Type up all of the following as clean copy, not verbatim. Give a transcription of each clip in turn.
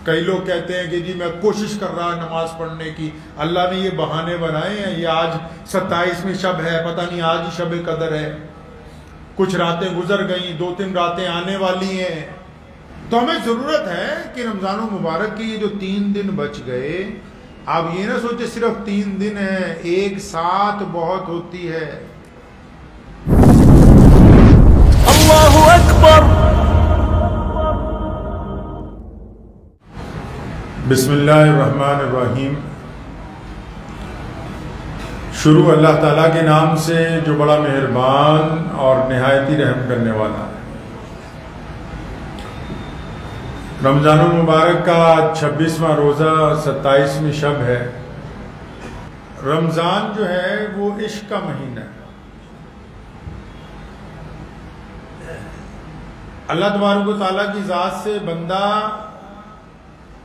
کئی لوگ کہتے ہیں کہ جی میں کوشش کر رہا نماز پڑھنے کی، اللہ نے یہ بہانے بنائے ہیں، یہ آج 27ویں شب ہے، پتہ نہیں آج ہی شب قدر ہے، کچھ راتیں گزر گئیں، 2-3 راتیں آنے والی ہیں، تو ہمیں ضرورت ہے کہ رمضان المبارک کے یہ جو 3 دن بچ گئے، آپ یہ نہ سوچے صرف 3 دن ہیں، ایک ساتھ بہت ہوتی ہے۔ اللہ اکبر۔ بسم اللہ الرحمن الرحیم۔ شروع اللہ تعالیٰ کے نام سے جو بڑا مہربان اور نہایت ہی رحم کرنے والا ہے۔ رمضان المبارک کا 26واں روزہ 27ویں شب ہے۔ رمضان جو ہے وہ عشق کا مہینہ ہے۔ اللہ تبارک و تعالیٰ کی ذات سے بندہ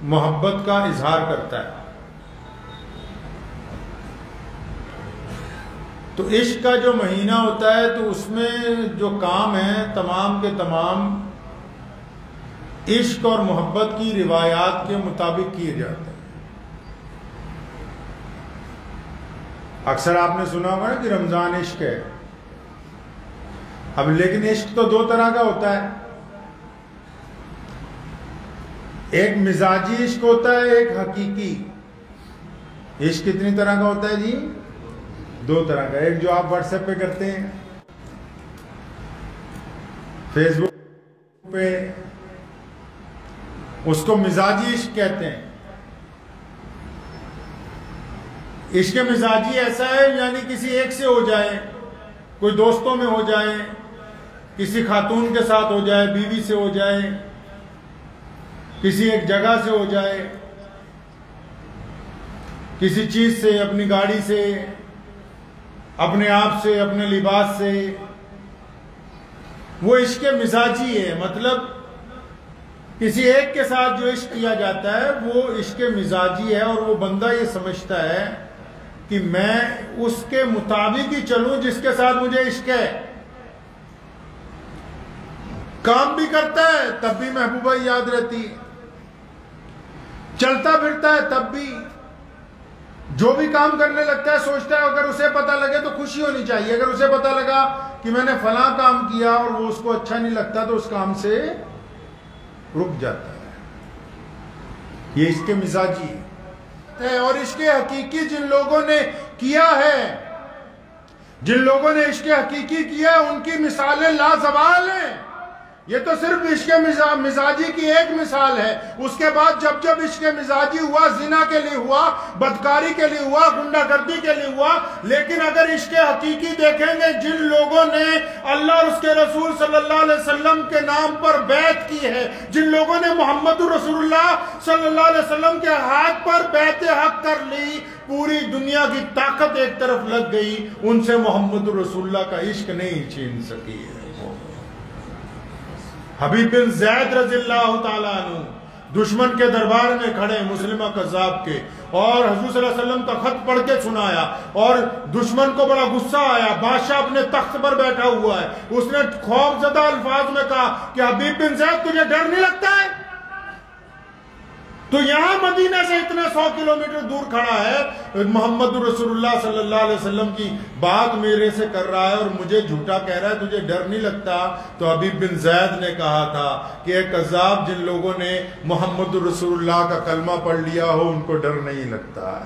محبت کا اظہار کرتا ہے، تو عشق کا جو مہینہ ہوتا ہے تو اس میں جو کام ہیں تمام کے تمام عشق اور محبت کی روایات کے مطابق کیے جاتے ہیں۔ اکثر آپ نے سنا ہوگا نا کہ رمضان عشق ہے، اب لیکن عشق تو 2 طرح کا ہوتا ہے، ایک مزاجی عشق ہوتا ہے، ایک حقیقی عشق۔ کتنی طرح کا ہوتا ہے جی؟ 2 طرح کا۔ ایک جو آپ واٹس ایپ پہ کرتے ہیں، فیس بک پہ، اس کو مزاجی عشق کہتے ہیں۔ عشق مزاجی ایسا ہے یعنی کسی ایک سے ہو جائے، کوئی دوستوں میں ہو جائے، کسی خاتون کے ساتھ ہو جائے، بیوی سے ہو جائے، کسی ایک جگہ سے ہو جائے، کسی چیز سے، اپنی گاڑی سے، اپنے آپ سے، اپنے لباس سے، وہ عشق مزاجی ہے۔ مطلب کسی ایک کے ساتھ جو عشق کیا جاتا ہے وہ عشق مزاجی ہے، اور وہ بندہ یہ سمجھتا ہے کہ میں اس کے مطابق ہی چلوں جس کے ساتھ مجھے عشق ہے۔ کام بھی کرتا ہے تب بھی محبوبہ یاد رہتی، چلتا پھرتا ہے تب بھی، جو بھی کام کرنے لگتا ہے سوچتا ہے اگر اسے پتہ لگے تو خوشی ہونی چاہیے، اگر اسے پتہ لگا کہ میں نے فلاں کام کیا اور وہ اس کو اچھا نہیں لگتا تو اس کام سے رک جاتا ہے۔ یہ عشق مزاجی ہے۔ اور عشق حقیقی جن لوگوں نے کیا ہے، جن لوگوں نے عشق حقیقی کیا ہے، ان کی مثالیں لازوال ہیں۔ یہ تو صرف عشق مزاجی کی ایک مثال ہے، اس کے بعد جب جب عشق مزاجی ہوا، زنا کے لیے ہوا، بدکاری کے لیے ہوا، غنڈہ گردی کے لیے ہوا۔ لیکن اگر عشق حقیقی دیکھیں گے، جن لوگوں نے اللہ اور اس کے رسول صلی اللہ علیہ وسلم کے نام پر بیعت کی ہے، جن لوگوں نے محمد رسول اللہ صلی اللہ علیہ وسلم کے ہاتھ پر بیعت حق کر لی، پوری دنیا کی طاقت ایک طرف لگ گئی، ان سے محمد رسول اللہ کا عشق نہیں چھین سکی ہے۔ حبیب بن زید رضی اللہ تعالیٰ عنہ دشمن کے دربار میں کھڑے، مسلمہ قذاب کے، اور حضور صلی اللہ علیہ وسلم کا خط پڑھ کے سنایا، اور دشمن کو بڑا غصہ آیا، بادشاہ اپنے تخت پر بیٹھا ہوا ہے، اس نے خوف زدہ الفاظ میں کہا کہ حبیب بن زید تجھے ڈر نہیں لگتا ہے؟ تو یہاں مدینہ سے اتنے 100 کلومیٹر دور کھڑا ہے، محمد رسول اللہ صلی اللہ علیہ وسلم کی بات میرے سے کر رہا ہے اور مجھے جھوٹا کہہ رہا ہے، تجھے ڈر نہیں لگتا؟ تو حبیب بن زید نے کہا تھا کہ اے قذاب، جن لوگوں نے محمد رسول اللہ کا کلمہ پڑھ لیا ہو ان کو ڈر نہیں لگتا۔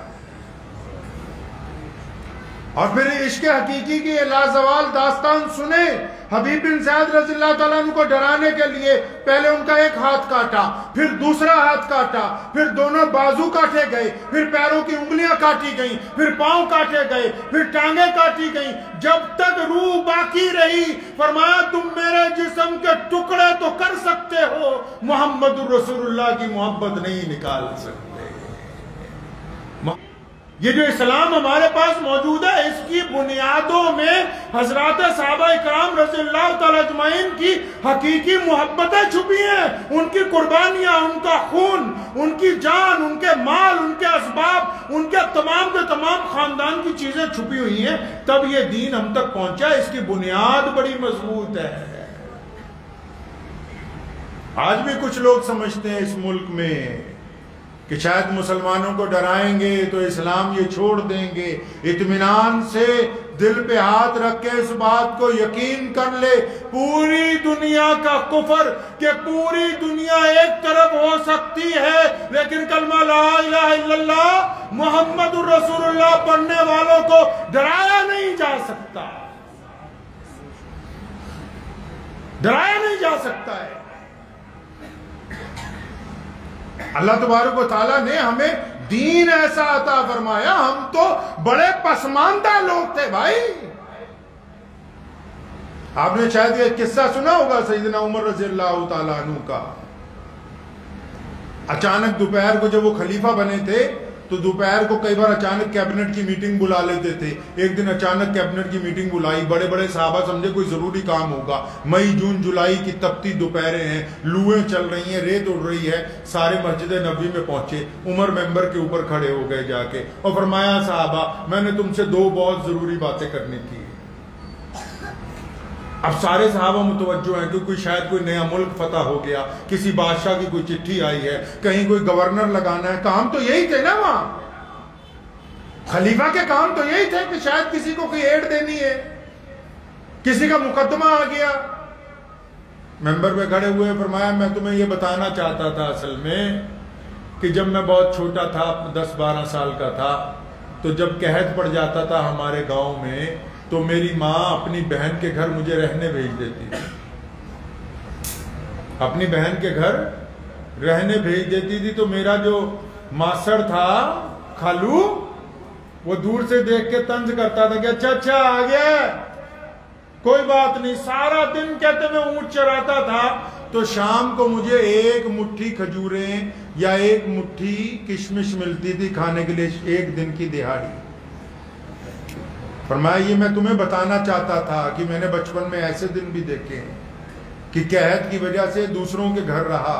اور پھر عشق حقیقی کی لازوال داستان سنیں۔ حبیب بن زید رضی اللہ تعالیٰ عنہ کو ڈرانے کے لیے پہلے ان کا ایک ہاتھ کاٹا، پھر دوسرا ہاتھ کاٹا، پھر دونوں بازو کاٹے گئے، پھر پیروں کی انگلیاں کاٹی گئیں، پھر پاؤں کاٹے گئے، پھر ٹانگیں کاٹی گئیں، جب تک روح باقی رہی فرمایا تم میرے جسم کے ٹکڑے تو کر سکتے ہو، محمد رسول اللہ کی محبت نہیں نکال سکتے۔ یہ جو اسلام ہمارے پاس موجود ہے، اس کی بنیادوں میں حضرات صحابہ اکرام رضی اللہ تعالیٰ اجمعین کی حقیقی محبتیں چھپی ہیں، ان کی قربانیاں، ان کا خون، ان کی جان، ان کے مال، ان کے اسباب، ان کے تمام خاندان کی چیزیں چھپی ہوئی ہیں، تب یہ دین ہم تک پہنچا۔ اس کی بنیاد بڑی مضبوط ہے۔ آج بھی کچھ لوگ سمجھتے ہیں اس ملک میں کہ شاید مسلمانوں کو ڈرائیں گے تو اسلام یہ چھوڑ دیں گے. اطمینان سے دل پہ ہاتھ رکھ کے اس بات کو یقین کر لے، پوری دنیا کا کفر کہ پوری دنیا ایک طرف ہو سکتی ہے لیکن کلمہ لا الہ الا اللہ محمد الرسول اللہ پڑھنے والوں کو ڈرایا نہیں جا سکتا، ڈرایا نہیں جا سکتا ہے. اللہ تبارک و تعالیٰ نے ہمیں دین ایسا عطا فرمایا، ہم تو بڑے پسماندہ لوگ تھے بھائی. آپ نے شاید یہ قصہ سنا ہوگا سیدنا عمر رضی اللہ تعالیٰ عنہ کا. اچانک دوپہر کو جب وہ خلیفہ بنے تھے تو دوپہر کو کئی بار اچانک کیبنٹ کی میٹنگ بلا لیتے تھے. ایک دن اچانک کیبنٹ کی میٹنگ بلائی، بڑے بڑے صحابہ سمجھے کوئی ضروری کام ہوگا. مئی جون جولائی کی تپتی دوپہریں ہیں، لوئیں چل رہی ہیں، ریت اڑ رہی ہے. سارے مسجد نبوی میں پہنچے. عمر ممبر کے اوپر کھڑے ہو گئے جا کے اور فرمایا صحابہ میں نے تم سے دو بہت ضروری باتیں کرنی تھی. اب سارے صحابہ متوجہ ہیں کہ کوئی شاید کوئی نیا ملک فتح ہو گیا، کسی بادشاہ کی کوئی چٹھی آئی ہے، کہیں کوئی گورنر لگانا ہے. کام تو یہی تھے نا، وہاں خلیفہ کے کام تو یہی تھے کہ شاید کسی کو کوئی ایڈ دینی ہے، کسی کا مقدمہ آ گیا. ممبر پہ کھڑے ہوئے فرمایا میں تمہیں یہ بتانا چاہتا تھا اصل میں کہ جب میں بہت چھوٹا تھا، 10-12 سال کا تھا، تو جب قحط پڑ جاتا تھا ہمارے گاؤں میں تو میری ماں اپنی بہن کے گھر مجھے رہنے بھیج دیتی تھی. اپنی بہن کے گھر رہنے بھیج دیتی تھی تو میرا جو ماسڑ تھا خالو وہ دور سے دیکھ کے طنز کرتا تھا کہ اچھا آ گیا، کوئی بات نہیں. سارا دن کہتے میں اونٹ چراتا تھا تو شام کو مجھے ایک مٹھی کھجوریں یا ایک مٹھی کشمش ملتی تھی کھانے کے لیے، ایک دن کی دہاڑی. فرمایا یہ میں تمہیں بتانا چاہتا تھا کہ میں نے بچپن میں ایسے دن بھی دیکھے ہیں کہ قحط کی وجہ سے دوسروں کے گھر رہا،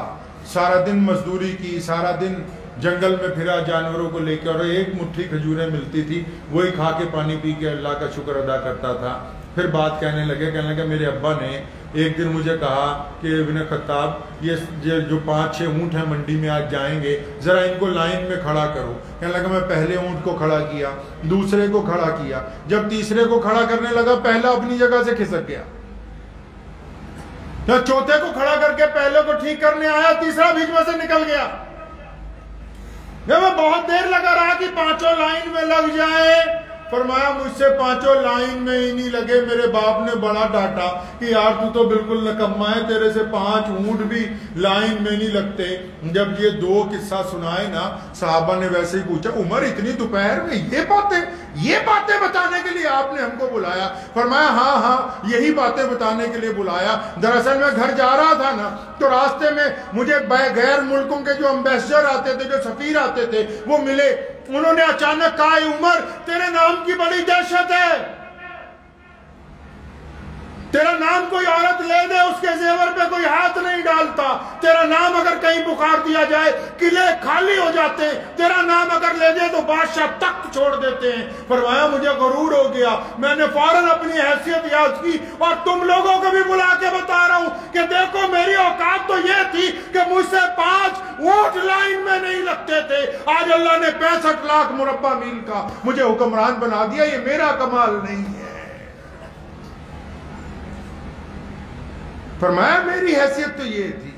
سارا دن مزدوری کی، سارا دن جنگل میں پھرا جانوروں کو لے کے، اور ایک مٹھی کھجوریں ملتی تھی وہی کھا کے پانی پی کے اللہ کا شکر ادا کرتا تھا. پھر بات کہنے لگے میرے ابا نے ایک دن مجھے کہا کہ ابن خطاب یہ جو 5-6 اونٹ ہیں منڈی میں آج جائیں گے، ذرا ان کو لائن میں کھڑا کرو. کہنے لگا میں پہلے اونٹ کو کھڑا کیا، دوسرے کو کھڑا کیا، جب تیسرے کو کھڑا کرنے لگا پہلا اپنی جگہ سے کھسک گیا. جب چوتھے کو کھڑا کر کے پہلے کو ٹھیک کرنے آیا تیسرا بیچ میں سے نکل گیا. میں بہت دیر لگا رہا کہ 5 لائن میں لگ جائیں. فرمایا مجھ سے 5 لائن میں ہی نہیں لگے. میرے باپ نے بڑا ڈانٹا کہ یار تو بالکل نکما ہے، تیرے سے 5 اونٹ بھی لائن میں نہیں لگتے. جب یہ 2 قصہ سنائے نا صحابہ نے ویسے ہی پوچھا عمر اتنی دوپہر میں یہ باتیں بتانے کے لیے آپ نے ہم کو بلایا؟ فرمایا ہاں یہی باتیں بتانے کے لیے بلایا. دراصل میں گھر جا رہا تھا نا تو راستے میں مجھے غیر ملکوں کے جو امبیسڈر آتے تھے، جو سفیر آتے تھے، وہ ملے. انہوں نے اچانک کہا عمر تیرے نام کی بڑی دہشت ہے، تیرا نام کوئی عورت لے دے اس کے زیور پہ کوئی ہاتھ نہیں ڈالتا، تیرا نام اگر کہیں بخار دیا جائے قلعے خالی ہو جاتے ہیں، تیرا نام اگر لے دے تو بادشاہ تخت چھوڑ دیتے ہیں. فرمایا مجھے غرور ہو گیا، میں نے فوراً اپنی حیثیت یاد کی اور تم لوگوں کو بھی بلا کے بتا رہا ہوں کہ دیکھو میری اوقات تو یہ تھی کہ مجھ سے 5 اونٹ لائن میں نہیں لگتے تھے. آج اللہ نے 65 لاکھ مربع میل کا مجھے حکمران بنا دیا. یہ میرا کمال نہیں ہے. فرمایا میری حیثیت تو یہ تھی.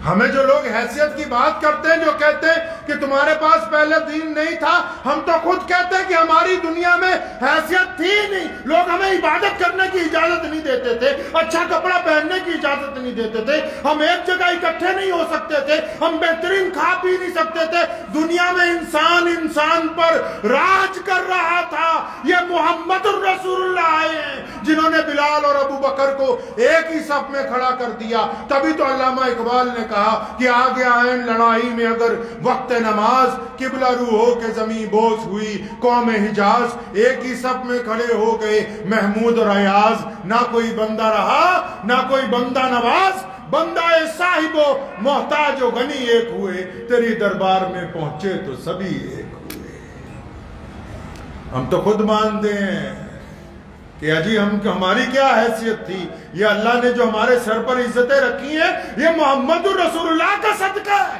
ہمیں جو لوگ حیثیت کی بات کرتے ہیں، جو کہتے ہیں کہ تمہارے پاس پہلے دین نہیں تھا، ہم تو خود کہتے ہیں کہ ہماری دنیا میں حیثیت تھی نہیں. لوگ ہمیں عبادت کرنے کی اجازت نہیں دیتے تھے، اچھا کپڑا پہننے کی اجازت نہیں دیتے تھے، ہم ایک جگہ اکٹھے نہیں ہو سکتے تھے، ہم بہترین کھا پی نہیں سکتے تھے. دنیا میں انسان پر راج کر رہا تھا. یہ محمد الرسول اللہ آئے ہیں جنہوں نے بلال اور ابو بکر کو ایک ہی صف میں کھڑا کر دیا. تبھی تو علامہ اقبال نے کہا کہ آگے آئیں لڑائی میں اگر وقت نماز، قبلہ رو ہو کے زمین بوس ہوئی قوم حجاز. ایک ہی صف میں کھڑے ہو گئے محمود اور ایاز. نہ کوئی بندہ رہا نہ کوئی بندہ نواز، بندہ صاحب و محتاج و غنی ایک ہوئے. تیری دربار میں پہنچے تو سبھی ایک ہوئے. ہم تو خود مانتے ہیں کہ اجی ہماری کیا حیثیت تھی. یہ اللہ نے جو ہمارے سر پر عزتیں رکھی ہیں یہ محمد الرسول اللہ کا صدقہ ہے.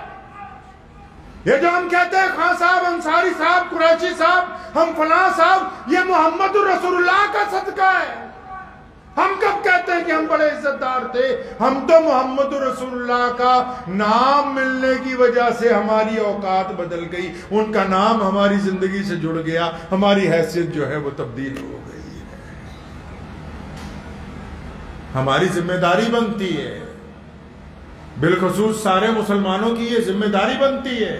یہ جو ہم کہتے ہیں خان صاحب، انصاری صاحب، قریشی صاحب، ہم فلاں صاحب، یہ محمد رسول اللہ کا صدقہ ہے۔ ہم کب کہتے ہیں کہ ہم بڑے عزت دار تھے؟ ہم تو محمد رسول اللہ کا نام ملنے کی وجہ سے ہماری اوقات بدل گئی، ان کا نام ہماری زندگی سے جڑ گیا، ہماری حیثیت جو ہے وہ تبدیل ہو گئی ہے۔ ہماری ذمہ داری بنتی ہے، بالخصوص سارے مسلمانوں کی یہ ذمہ داری بنتی ہے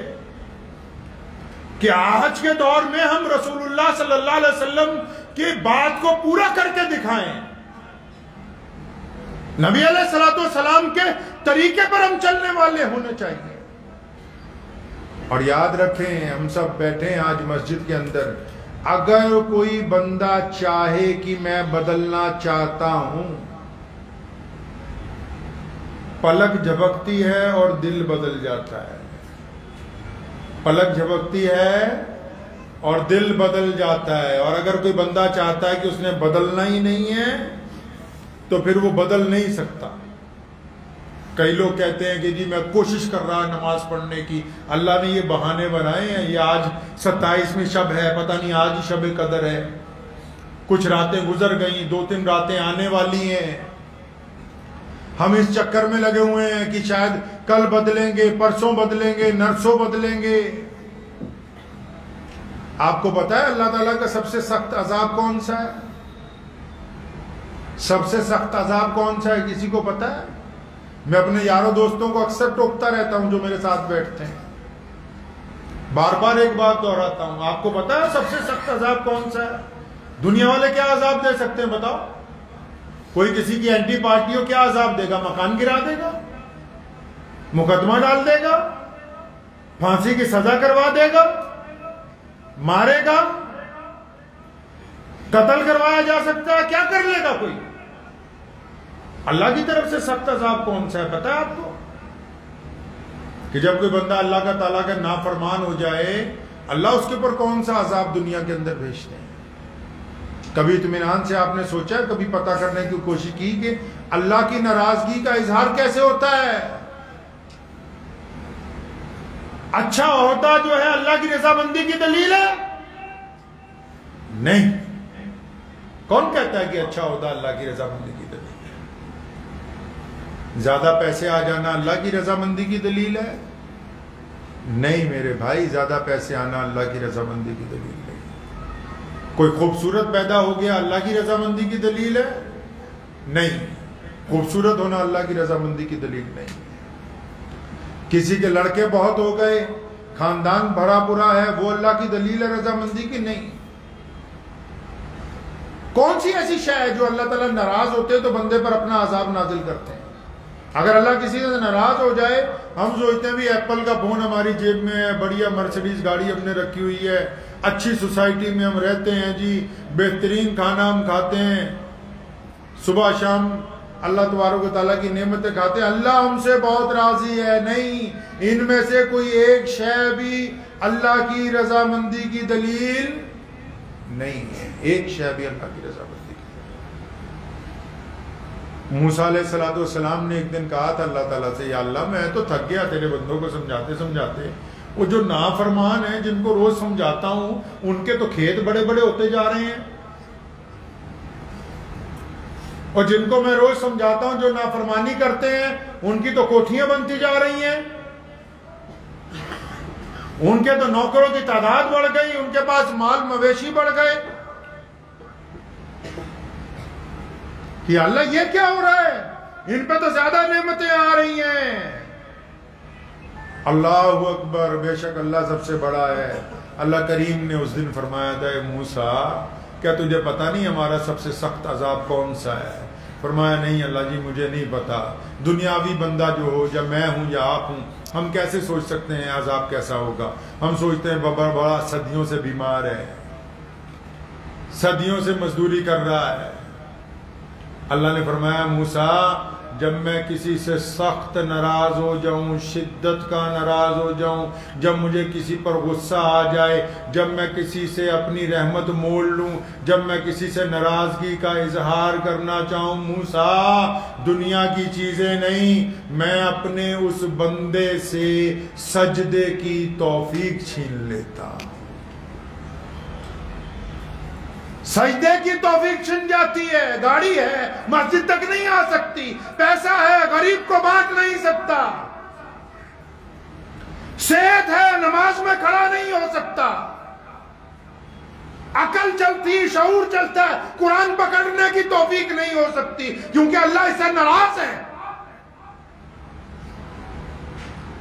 کہ آج کے دور میں ہم رسول اللہ صلی اللہ علیہ وسلم کی بات کو پورا کر کے دکھائیں، نبی علیہ السلام کے طریقے پر ہم چلنے والے ہونے چاہیے۔ اور یاد رکھیں، ہم سب بیٹھے ہیں آج مسجد کے اندر، اگر کوئی بندہ چاہے کہ میں بدلنا چاہتا ہوں، پلک جھپکتی ہے اور دل بدل جاتا ہے، پلک جھپکتی ہے اور دل بدل جاتا ہے۔ اور اگر کوئی بندہ چاہتا ہے کہ اس نے بدلنا ہی نہیں ہے تو پھر وہ بدل نہیں سکتا۔ کئی لوگ کہتے ہیں کہ جی میں کوشش کر رہا نماز پڑھنے کی، اللہ نے یہ بہانے بنائے ہیں، یہ آج 27ویں شب ہے، پتہ نہیں آج ہی شب قدر ہے، کچھ راتیں گزر گئیں، 2-3 راتیں آنے والی ہیں، ہم اس چکر میں لگے ہوئے ہیں کہ شاید کل بدلیں گے، پرسوں بدلیں گے، نرسوں بدلیں گے۔ آپ کو پتا ہے اللہ تعالیٰ کا سب سے سخت عذاب کون سا ہے؟ سب سے سخت عذاب کون سا ہے؟ کسی کو پتا ہے؟ میں اپنے یاروں دوستوں کو اکثر ٹوکتا رہتا ہوں جو میرے ساتھ بیٹھتے ہیں، بار بار ایک بات دہراتا ہوں، آپ کو پتا ہے سب سے سخت عذاب کون سا ہے؟ دنیا والے کیا عذاب دے سکتے ہیں بتاؤ؟ کوئی کسی کی اینٹی پارٹی ہو، کیا عذاب دے گا؟ مکان گرا دے گا، مقدمہ ڈال دے گا، پھانسی کی سزا کروا دے گا، مارے گا، قتل کروایا جا سکتا ہے، کیا کر لے گا کوئی؟ اللہ کی طرف سے سخت عذاب کون سا ہے پتہ ہے آپ کو؟ کہ جب کوئی بندہ اللہ کا تعالیٰ کا نافرمان ہو جائے، اللہ اس کے اوپر کون سا عذاب دنیا کے اندر بھیجتے ہیں۔ کبھی اطمینان سے آپ نے سوچا، کبھی پتہ کرنے کی کوشش کی کہ اللہ کی ناراضگی کا اظہار کیسے ہوتا ہے؟ اچھا عہدہ جو ہے اللہ کی رضامندی کی دلیل ہے؟ نہیں۔ کون کہتا ہے کہ اچھا عہدہ اللہ کی رضامندی کی دلیل ہے؟ زیادہ پیسے آ جانا اللہ کی رضامندی کی دلیل ہے؟ نہیں میرے بھائی، زیادہ پیسے آنا اللہ کی رضامندی کی دلیل نہیں۔ کوئی خوبصورت پیدا ہو گیا اللہ کی رضامندی کی دلیل ہے؟ نہیں، خوبصورت ہونا اللہ کی رضامندی کی دلیل نہیں۔ کسی کے لڑکے بہت ہو گئے، خاندان بھرا پورا ہے، وہ اللہ کی دلیل ہے رضامندی کی؟ نہیں۔ کون سی ایسی شے ہے جو اللہ تعالیٰ ناراض ہوتے تو بندے پر اپنا عذاب نازل کرتے ہیں؟ اگر اللہ کسی سے ناراض ہو جائے، ہم سوچتے ہیں بھی ایپل کا فون ہماری جیب میں ہے، بڑھیا مرسڈیز گاڑی ہم نے رکھی ہوئی ہے، اچھی سوسائٹی میں ہم رہتے ہیں، جی بہترین کھانا ہم کھاتے ہیں، صبح شام اللہ تبارک و تعالیٰ کی نعمتیں کھاتے ہیں، اللہ ہم سے بہت راضی ہے۔ نہیں، ان میں سے کوئی ایک شے بھی اللہ کی رضامندی کی دلیل نہیں ہے، ایک شے بھی اللہ کی رضامندی کی۔ موسیٰ علیہ السلام نے ایک دن کہا تھا اللہ تعالیٰ سے، یا اللہ میں تو تھک گیا تیرے بندوں کو سمجھاتے سمجھاتے، وہ جو نافرمان ہیں جن کو روز سمجھاتا ہوں ان کے تو کھیت بڑے بڑے ہوتے جا رہے ہیں، اور جن کو میں روز سمجھاتا ہوں جو نافرمانی کرتے ہیں ان کی تو کوٹھیاں بنتی جا رہی ہیں، ان کے تو نوکروں کی تعداد بڑھ گئی، ان کے پاس مال مویشی بڑھ گئے۔ کہ اللہ یہ کیا ہو رہا ہے؟ ان پہ تو زیادہ نعمتیں آ رہی ہیں۔ اللہ اکبر، بے شک اللہ سب سے بڑا ہے۔ اللہ کریم نے اس دن فرمایا تھا، اے موسیٰ کیا تجھے پتا نہیں ہمارا سب سے سخت عذاب کون سا ہے؟ فرمایا نہیں اللہ جی مجھے نہیں پتا، دنیاوی بندہ جو ہو، یا میں ہوں یا آپ ہوں، ہم کیسے سوچ سکتے ہیں عذاب کیسا ہوگا؟ ہم سوچتے ہیں بڑا صدیوں سے بیمار ہے، صدیوں سے مزدوری کر رہا ہے۔ اللہ نے فرمایا موسیٰ جب میں کسی سے سخت ناراض ہو جاؤں، شدت کا ناراض ہو جاؤں، جب مجھے کسی پر غصہ آ جائے، جب میں کسی سے اپنی رحمت مول لوں، جب میں کسی سے ناراضگی کا اظہار کرنا چاہوں، موسیٰ دنیا کی چیزیں نہیں، میں اپنے اس بندے سے سجدے کی توفیق چھین لیتا ہوں۔ سجدے کی توفیق چھن جاتی ہے، گاڑی ہے مسجد تک نہیں آ سکتی، پیسہ ہے غریب کو بانٹ نہیں سکتا، صحت ہے نماز میں کھڑا نہیں ہو سکتا، عقل چلتی، شعور چلتا ہے، قرآن پکڑنے کی توفیق نہیں ہو سکتی کیونکہ اللہ اس سے ناراض ہے۔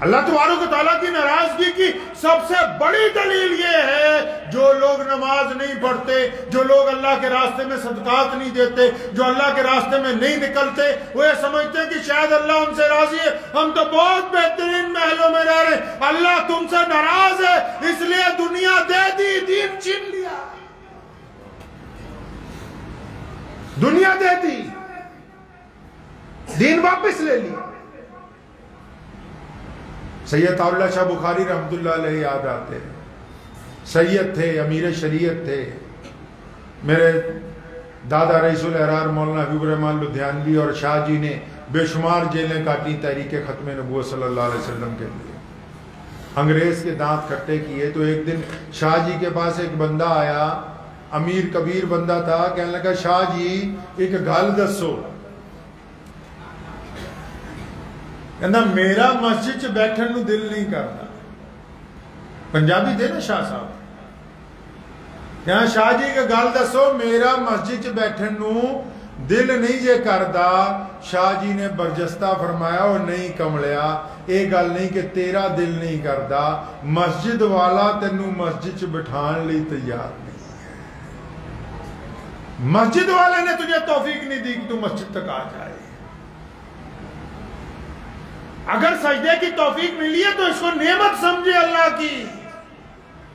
اللہ تبارک و تعالیٰ کی ناراضگی کی سب سے بڑی دلیل یہ ہے جو لوگ نماز نہیں پڑھتے، جو لوگ اللہ کے راستے میں صدقات نہیں دیتے، جو اللہ کے راستے میں نہیں نکلتے، وہ یہ سمجھتے ہیں کہ شاید اللہ ان سے راضی ہے، ہم تو بہت بہترین محلوں میں رہ رہے ہیں، اللہ تم سے ناراض ہے اس لیے دنیا دے دی، دین چھین لیا، دنیا دے دی، دین واپس لے لیا۔ سید اللہ شاہ بخاری رحمت اللہ علیہ یاد آتے ہیں، سید تھے، امیر شریعت تھے، میرے دادا رئیس الاحرار مولانا حبیب الرحمن لدھیانوی اور شاہ جی نے بے شمار جیلیں کاٹی تحریک ختم نبوت صلی اللہ علیہ وسلم کے لیے، انگریز کے دانت کھٹے کیے۔ تو ایک دن شاہ جی کے پاس ایک بندہ آیا، امیر کبیر بندہ تھا، کہنے لگا شاہ جی ایک گل دسو، کہنا میرا مسجد چ بیٹھن نو دل نہیں کرتا، پنجابی تھے نا شاہ صاحب، کہنا شاہ جی کہ گل دسو میرا مسجد چ بیٹھن نو دل نہیں جے کردا۔ شاہ جی نے برجستہ فرمایا اور نہیں کملیا، اے گل نہیں کہ تیرا دل نہیں کردا، مسجد والا تینوں مسجد چ بٹھان لی تیار نہیں ہے، مسجد والے نے تجھے توفیق نہیں دی کہ تو مسجد تک آ جائے۔ اگر سجدے کی توفیق ملی ہے تو اس کو نعمت سمجھے اللہ کی،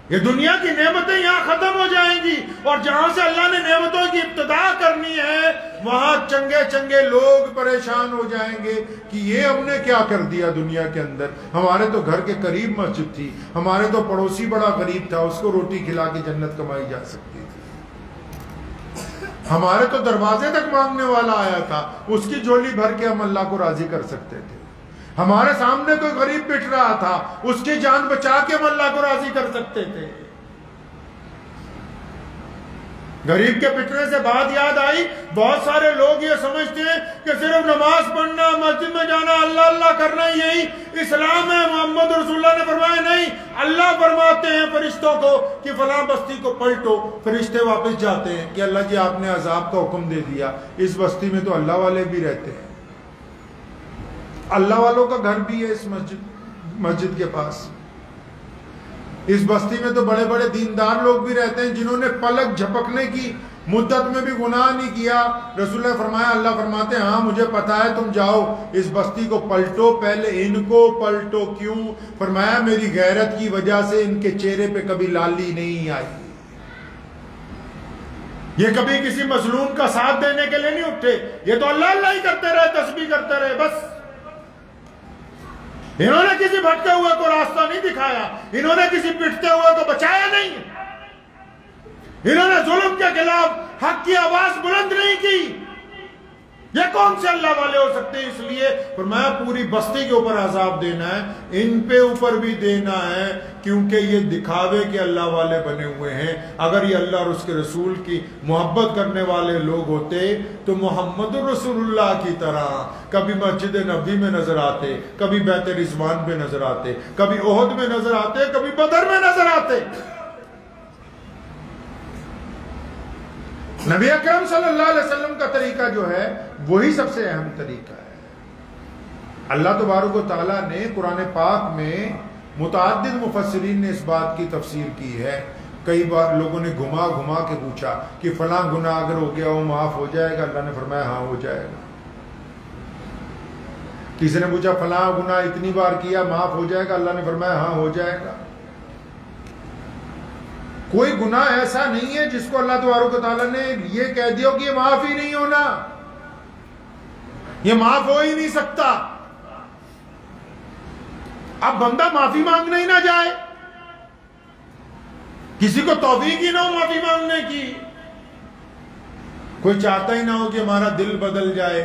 یہ دنیا کی نعمتیں یہاں ختم ہو جائیں گی، اور جہاں سے اللہ نے نعمتوں کی ابتدا کرنی ہے وہاں چنگے چنگے لوگ پریشان ہو جائیں گے کہ یہ ہم نے کیا کر دیا دنیا کے اندر، ہمارے تو گھر کے قریب مسجد تھی، ہمارے تو پڑوسی بڑا غریب تھا، اس کو روٹی کھلا کے جنت کمائی جا سکتی تھی، ہمارے تو دروازے تک مانگنے والا آیا تھا، اس کی جھولی بھر کے ہم اللہ کو راضی کر سکتے تھے، ہمارے سامنے کوئی غریب پٹ رہا تھا، اس کی جان بچا کے ہم اللہ کو راضی کر سکتے تھے۔ غریب کے پٹنے سے بات یاد آئی، بہت سارے لوگ یہ سمجھتے ہیں کہ صرف نماز پڑھنا، مسجد میں جانا، اللہ اللہ کرنا یہی اسلام ہے۔ محمد رسول اللہ نے فرمایا نہیں، اللہ فرماتے ہیں فرشتوں کو کہ فلاں بستی کو پلٹو، فرشتے واپس جاتے ہیں کہ اللہ جی آپ نے عذاب کا حکم دے دیا، اس بستی میں تو اللہ والے بھی رہتے ہیں، اللہ والوں کا گھر بھی ہے اس مسجد کے پاس، اس بستی میں تو بڑے بڑے دیندار لوگ بھی رہتے ہیں جنہوں نے پلک جھپکنے کی مدت میں بھی گناہ نہیں کیا۔ رسول اللہ فرمایا، اللہ فرماتے ہیں ہاں مجھے پتا ہے، تم جاؤ اس بستی کو پلٹو، پہلے ان کو پلٹو۔ کیوں؟ فرمایا میری غیرت کی وجہ سے ان کے چہرے پہ کبھی لالی نہیں آئی، یہ کبھی کسی مظلوم کا ساتھ دینے کے لیے نہیں اٹھے، یہ تو اللہ اللہ ہی کرتے رہے، تسبیح کرتے رہے، بس انہوں نے کسی بھٹکے ہوئے کو راستہ نہیں دکھایا، انہوں نے کسی پٹتے ہوئے کو بچایا نہیں، انہوں نے ظلم کے خلاف حق کی آواز بلند نہیں کی۔ یہ کون سے اللہ والے ہو سکتے ہیں؟ اس لیے فرمایا پوری بستی کے اوپر عذاب دینا ہے، ان پہ اوپر بھی دینا ہے، کیونکہ یہ دکھاوے کے اللہ والے بنے ہوئے ہیں۔ اگر یہ اللہ اور اس کے رسول کی محبت کرنے والے لوگ ہوتے تو محمد رسول اللہ کی طرح کبھی مسجد نبوی میں نظر آتے، کبھی بیت رضوان پہ نظر آتے، کبھی احد میں نظر آتے، کبھی بدر میں نظر آتے۔ نبی اکرم صلی اللہ علیہ وسلم کا طریقہ جو ہے وہی سب سے اہم طریقہ ہے۔ اللہ تبارک و تعالیٰ نے قرآن پاک میں متعدد مفسرین نے اس بات کی تفسیر کی ہے۔ کئی بار لوگوں نے گھما گھما کے پوچھا کہ فلاں گناہ اگر ہو گیا وہ معاف ہو جائے گا؟ اللہ نے فرمایا ہاں ہو جائے گا۔ کسی نے پوچھا فلاں گناہ اتنی بار کیا معاف ہو جائے گا؟ اللہ نے فرمایا ہاں ہو جائے گا۔ کوئی گناہ ایسا نہیں ہے جس کو اللہ تبارک و تعالیٰ نے یہ کہہ دیا کہ یہ معاف ہی نہیں ہونا۔ یہ معاف ہو ہی نہیں سکتا. اب بندہ معافی مانگنے ہی نہ جائے, کسی کو توفیق ہی نہ ہو معافی مانگنے کی. کوئی چاہتا ہی نہ ہو کہ ہمارا دل بدل جائے.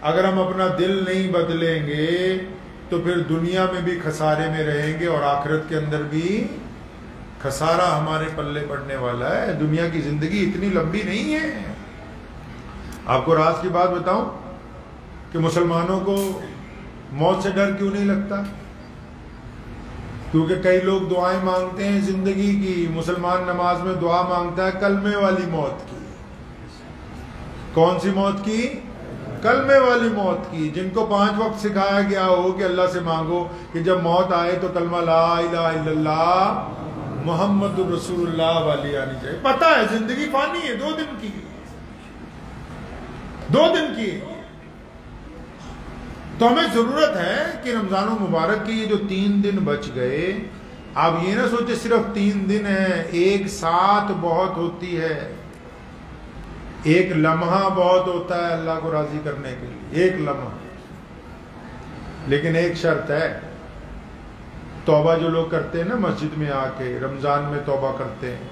اگر ہم اپنا دل نہیں بدلیں گے تو پھر دنیا میں بھی خسارے میں رہیں گے اور آخرت کے اندر بھی خسارہ ہمارے پلے پڑنے والا ہے. دنیا کی زندگی اتنی لمبی نہیں ہے. آپ کو راز کی بات بتاؤں کہ مسلمانوں کو موت سے ڈر کیوں نہیں لگتا؟ کیونکہ کئی لوگ دعائیں مانگتے ہیں زندگی کی. مسلمان نماز میں دعا مانگتا ہے کلمے والی موت کی. کون سی موت کی؟ کلمے والی موت کی. جن کو 5 وقت سکھایا گیا ہو کہ اللہ سے مانگو کہ جب موت آئے تو کلمہ لا الہ الا اللہ محمد رسول اللہ والی آنی چاہیے. پتہ ہے زندگی فانی ہے, 2 دن کی, 2 دن کی. تو ہمیں ضرورت ہے کہ رمضان المبارک کے یہ جو 3 دن بچ گئے, آپ یہ نہ سوچے صرف 3 دن ہے. ایک ساتھ بہت ہوتی ہے, ایک لمحہ بہت ہوتا ہے اللہ کو راضی کرنے کے لیے, ایک لمحہ. لیکن ایک شرط ہے, توبہ جو لوگ کرتے ہیں نا مسجد میں آ کے رمضان میں توبہ کرتے ہیں.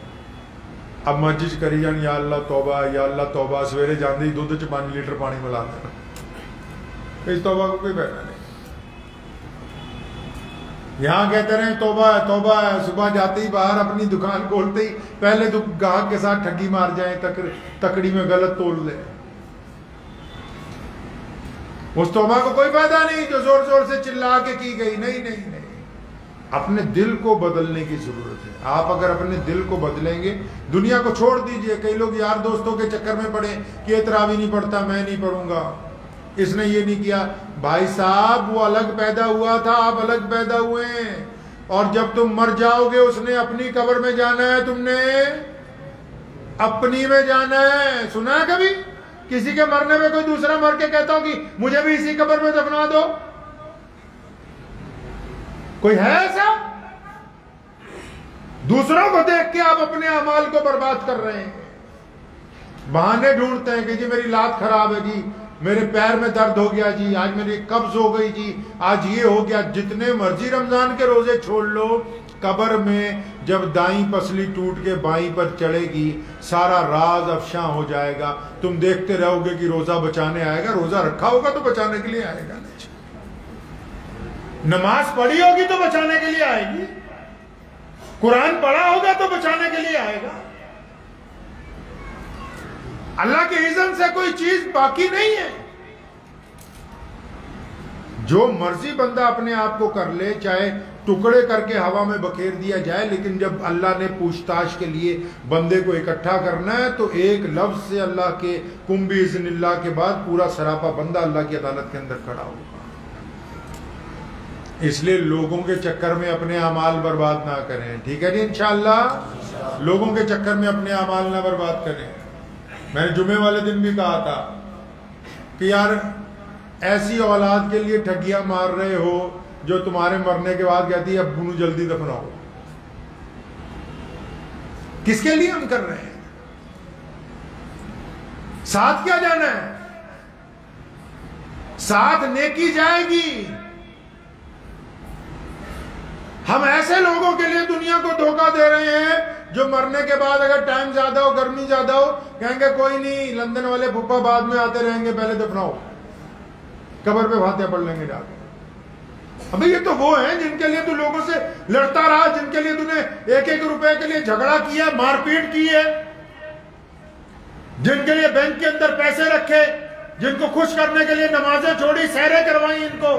اب مسجد کری جان یا اللہ توبہ یا اللہ توبہ, سویرے جاندے ہی 2-5 لیٹر پانی ملا دینا. اس توبہ کو کوئی فائدہ نہیں. یہاں کہتے رہے توبہ ہے توبہ ہے, صبح جاتے ہی باہر اپنی دکان کھولتے ہی پہلے تو گاہک کے ساتھ ٹھگی مار جائیں, تکڑی میں غلط تول لیں. اس توبہ کو کوئی فائدہ نہیں جو زور زور سے چلا کے کی گئی. نہیں نہیں نہیں, اپنے دل کو بدلنے کی ضرورت ہے. آپ اگر اپنے دل کو بدلیں گے, دنیا کو چھوڑ دیجئے. کئی لوگ یار دوستوں کے چکر میں پڑے کہ یہ تراویح نہیں پڑھتا, میں نہیں پڑھوں گا, اس نے یہ نہیں کیا. بھائی صاحب وہ الگ پیدا ہوا تھا, آپ الگ پیدا ہوئے ہیں. اور جب تم مر جاؤ گے اس نے اپنی قبر میں جانا ہے, تم نے اپنی میں جانا ہے. سنا ہے کبھی کسی کے مرنے میں کوئی دوسرا مر کے کہتا ہو کہ مجھے بھی اسی قبر میں دفنا دو؟ کوئی ہے ایسا؟ دوسروں کو دیکھ کے آپ اپنے اعمال کو برباد کر رہے ہیں. بہانے ڈھونڈتے ہیں کہ جی میری لات خراب ہے, جی میرے پیر میں درد ہو گیا, جی آج میری قبض ہو گئی, جی آج یہ ہو گیا. جتنے مرضی رمضان کے روزے چھوڑ لو, قبر میں جب دائیں پسلی ٹوٹ کے بائیں پر چڑھے گی سارا راز افشاں ہو جائے گا. تم دیکھتے رہو گے کہ روزہ بچانے آئے گا. روزہ رکھا ہوگا تو بچانے کے لیے آئے گا, نماز پڑھی ہوگی تو بچانے کے لیے آئے گی, قرآن پڑھا ہوگا تو بچانے کے لیے آئے گا. اللہ کے اذن سے کوئی چیز باقی نہیں ہے. جو مرضی بندہ اپنے آپ کو کر لے, چاہے ٹکڑے کر کے ہوا میں بکھیر دیا جائے, لیکن جب اللہ نے پوچھ تاچھ کے لیے بندے کو اکٹھا کرنا ہے تو ایک لفظ سے اللہ کے کم باذن اللہ کے بعد پورا سراپا بندہ اللہ کی عدالت کے اندر کھڑا ہوگا. اس لیے لوگوں کے چکر میں اپنے اعمال برباد نہ کریں. ٹھیک ہے جی, انشاءاللہ لوگوں کے چکر میں اپنے اعمال نہ برباد کریں. میں نے جمعے والے دن بھی کہا تھا کہ یار ایسی اولاد کے لیے ٹھگیاں مار رہے ہو جو تمہارے مرنے کے بعد کہتی ہے ابو نو جلدی دفناؤ. کس کے لیے ہم کر رہے ہیں؟ ساتھ کیا جانا ہے؟ ساتھ نیکی جائے گی. ہم ایسے لوگوں کے لیے دنیا کو دھوکہ دے رہے ہیں جو مرنے کے بعد اگر ٹائم زیادہ ہو, گرمی زیادہ ہو, کہیں گے کوئی نہیں لندن والے پھپھا بعد میں آتے رہیں گے, پہلے دفناؤ, قبر پہ فاتحہ پڑھ لیں گے جا کے. ابھی یہ تو وہ ہیں جن کے لیے تو لوگوں سے لڑتا رہا, جن کے لیے تو نے 1-1 روپے کے لیے جھگڑا کیا, مار پیٹ کی ہے, جن کے لیے بینک کے اندر پیسے رکھے, جن کو خوش کرنے کے لیے نمازیں چھوڑی, سحریں کروائی ان کو.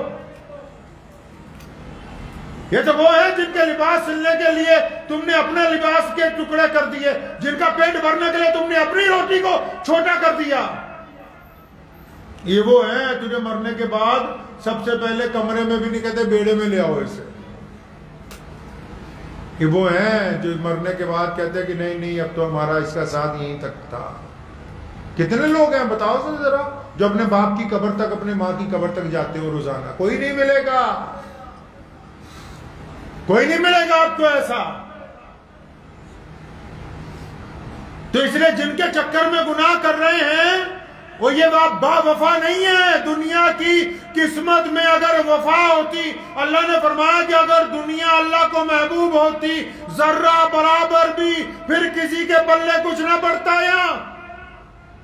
یہ تو وہ ہے جن کے لباس سلنے کے لیے تم نے اپنے لباس کے ٹکڑے کر دیے, جن کا پیٹ بھرنے کے لیے تم نے اپنی روٹی کو چھوٹا کر دیا. یہ وہ ہیں تجھے مرنے کے بعد سب سے پہلے کمرے میں بھی نہیں کہتے بیڑے میں لے آؤ اسے. یہ وہ ہیں جو مرنے کے بعد کہتے ہیں کہ نہیں نہیں اب تو ہمارا اس کا ساتھ یہیں تک تھا. کتنے لوگ ہیں بتاؤ ذرا جو اپنے باپ کی قبر تک, اپنے ماں کی قبر تک جاتے ہو روزانہ؟ کوئی نہیں ملے گا, کوئی نہیں ملے گا آپ کو ایسا. تو اس لیے جن کے چکر میں گناہ کر رہے ہیں وہ یہ با وفا نہیں ہے. دنیا کی قسمت میں اگر وفا ہوتی، اللہ نے فرمایا کہ اگر دنیا اللہ کو محبوب ہوتی ذرہ برابر بھی، پھر کسی کے پلے کچھ نہ پڑتا.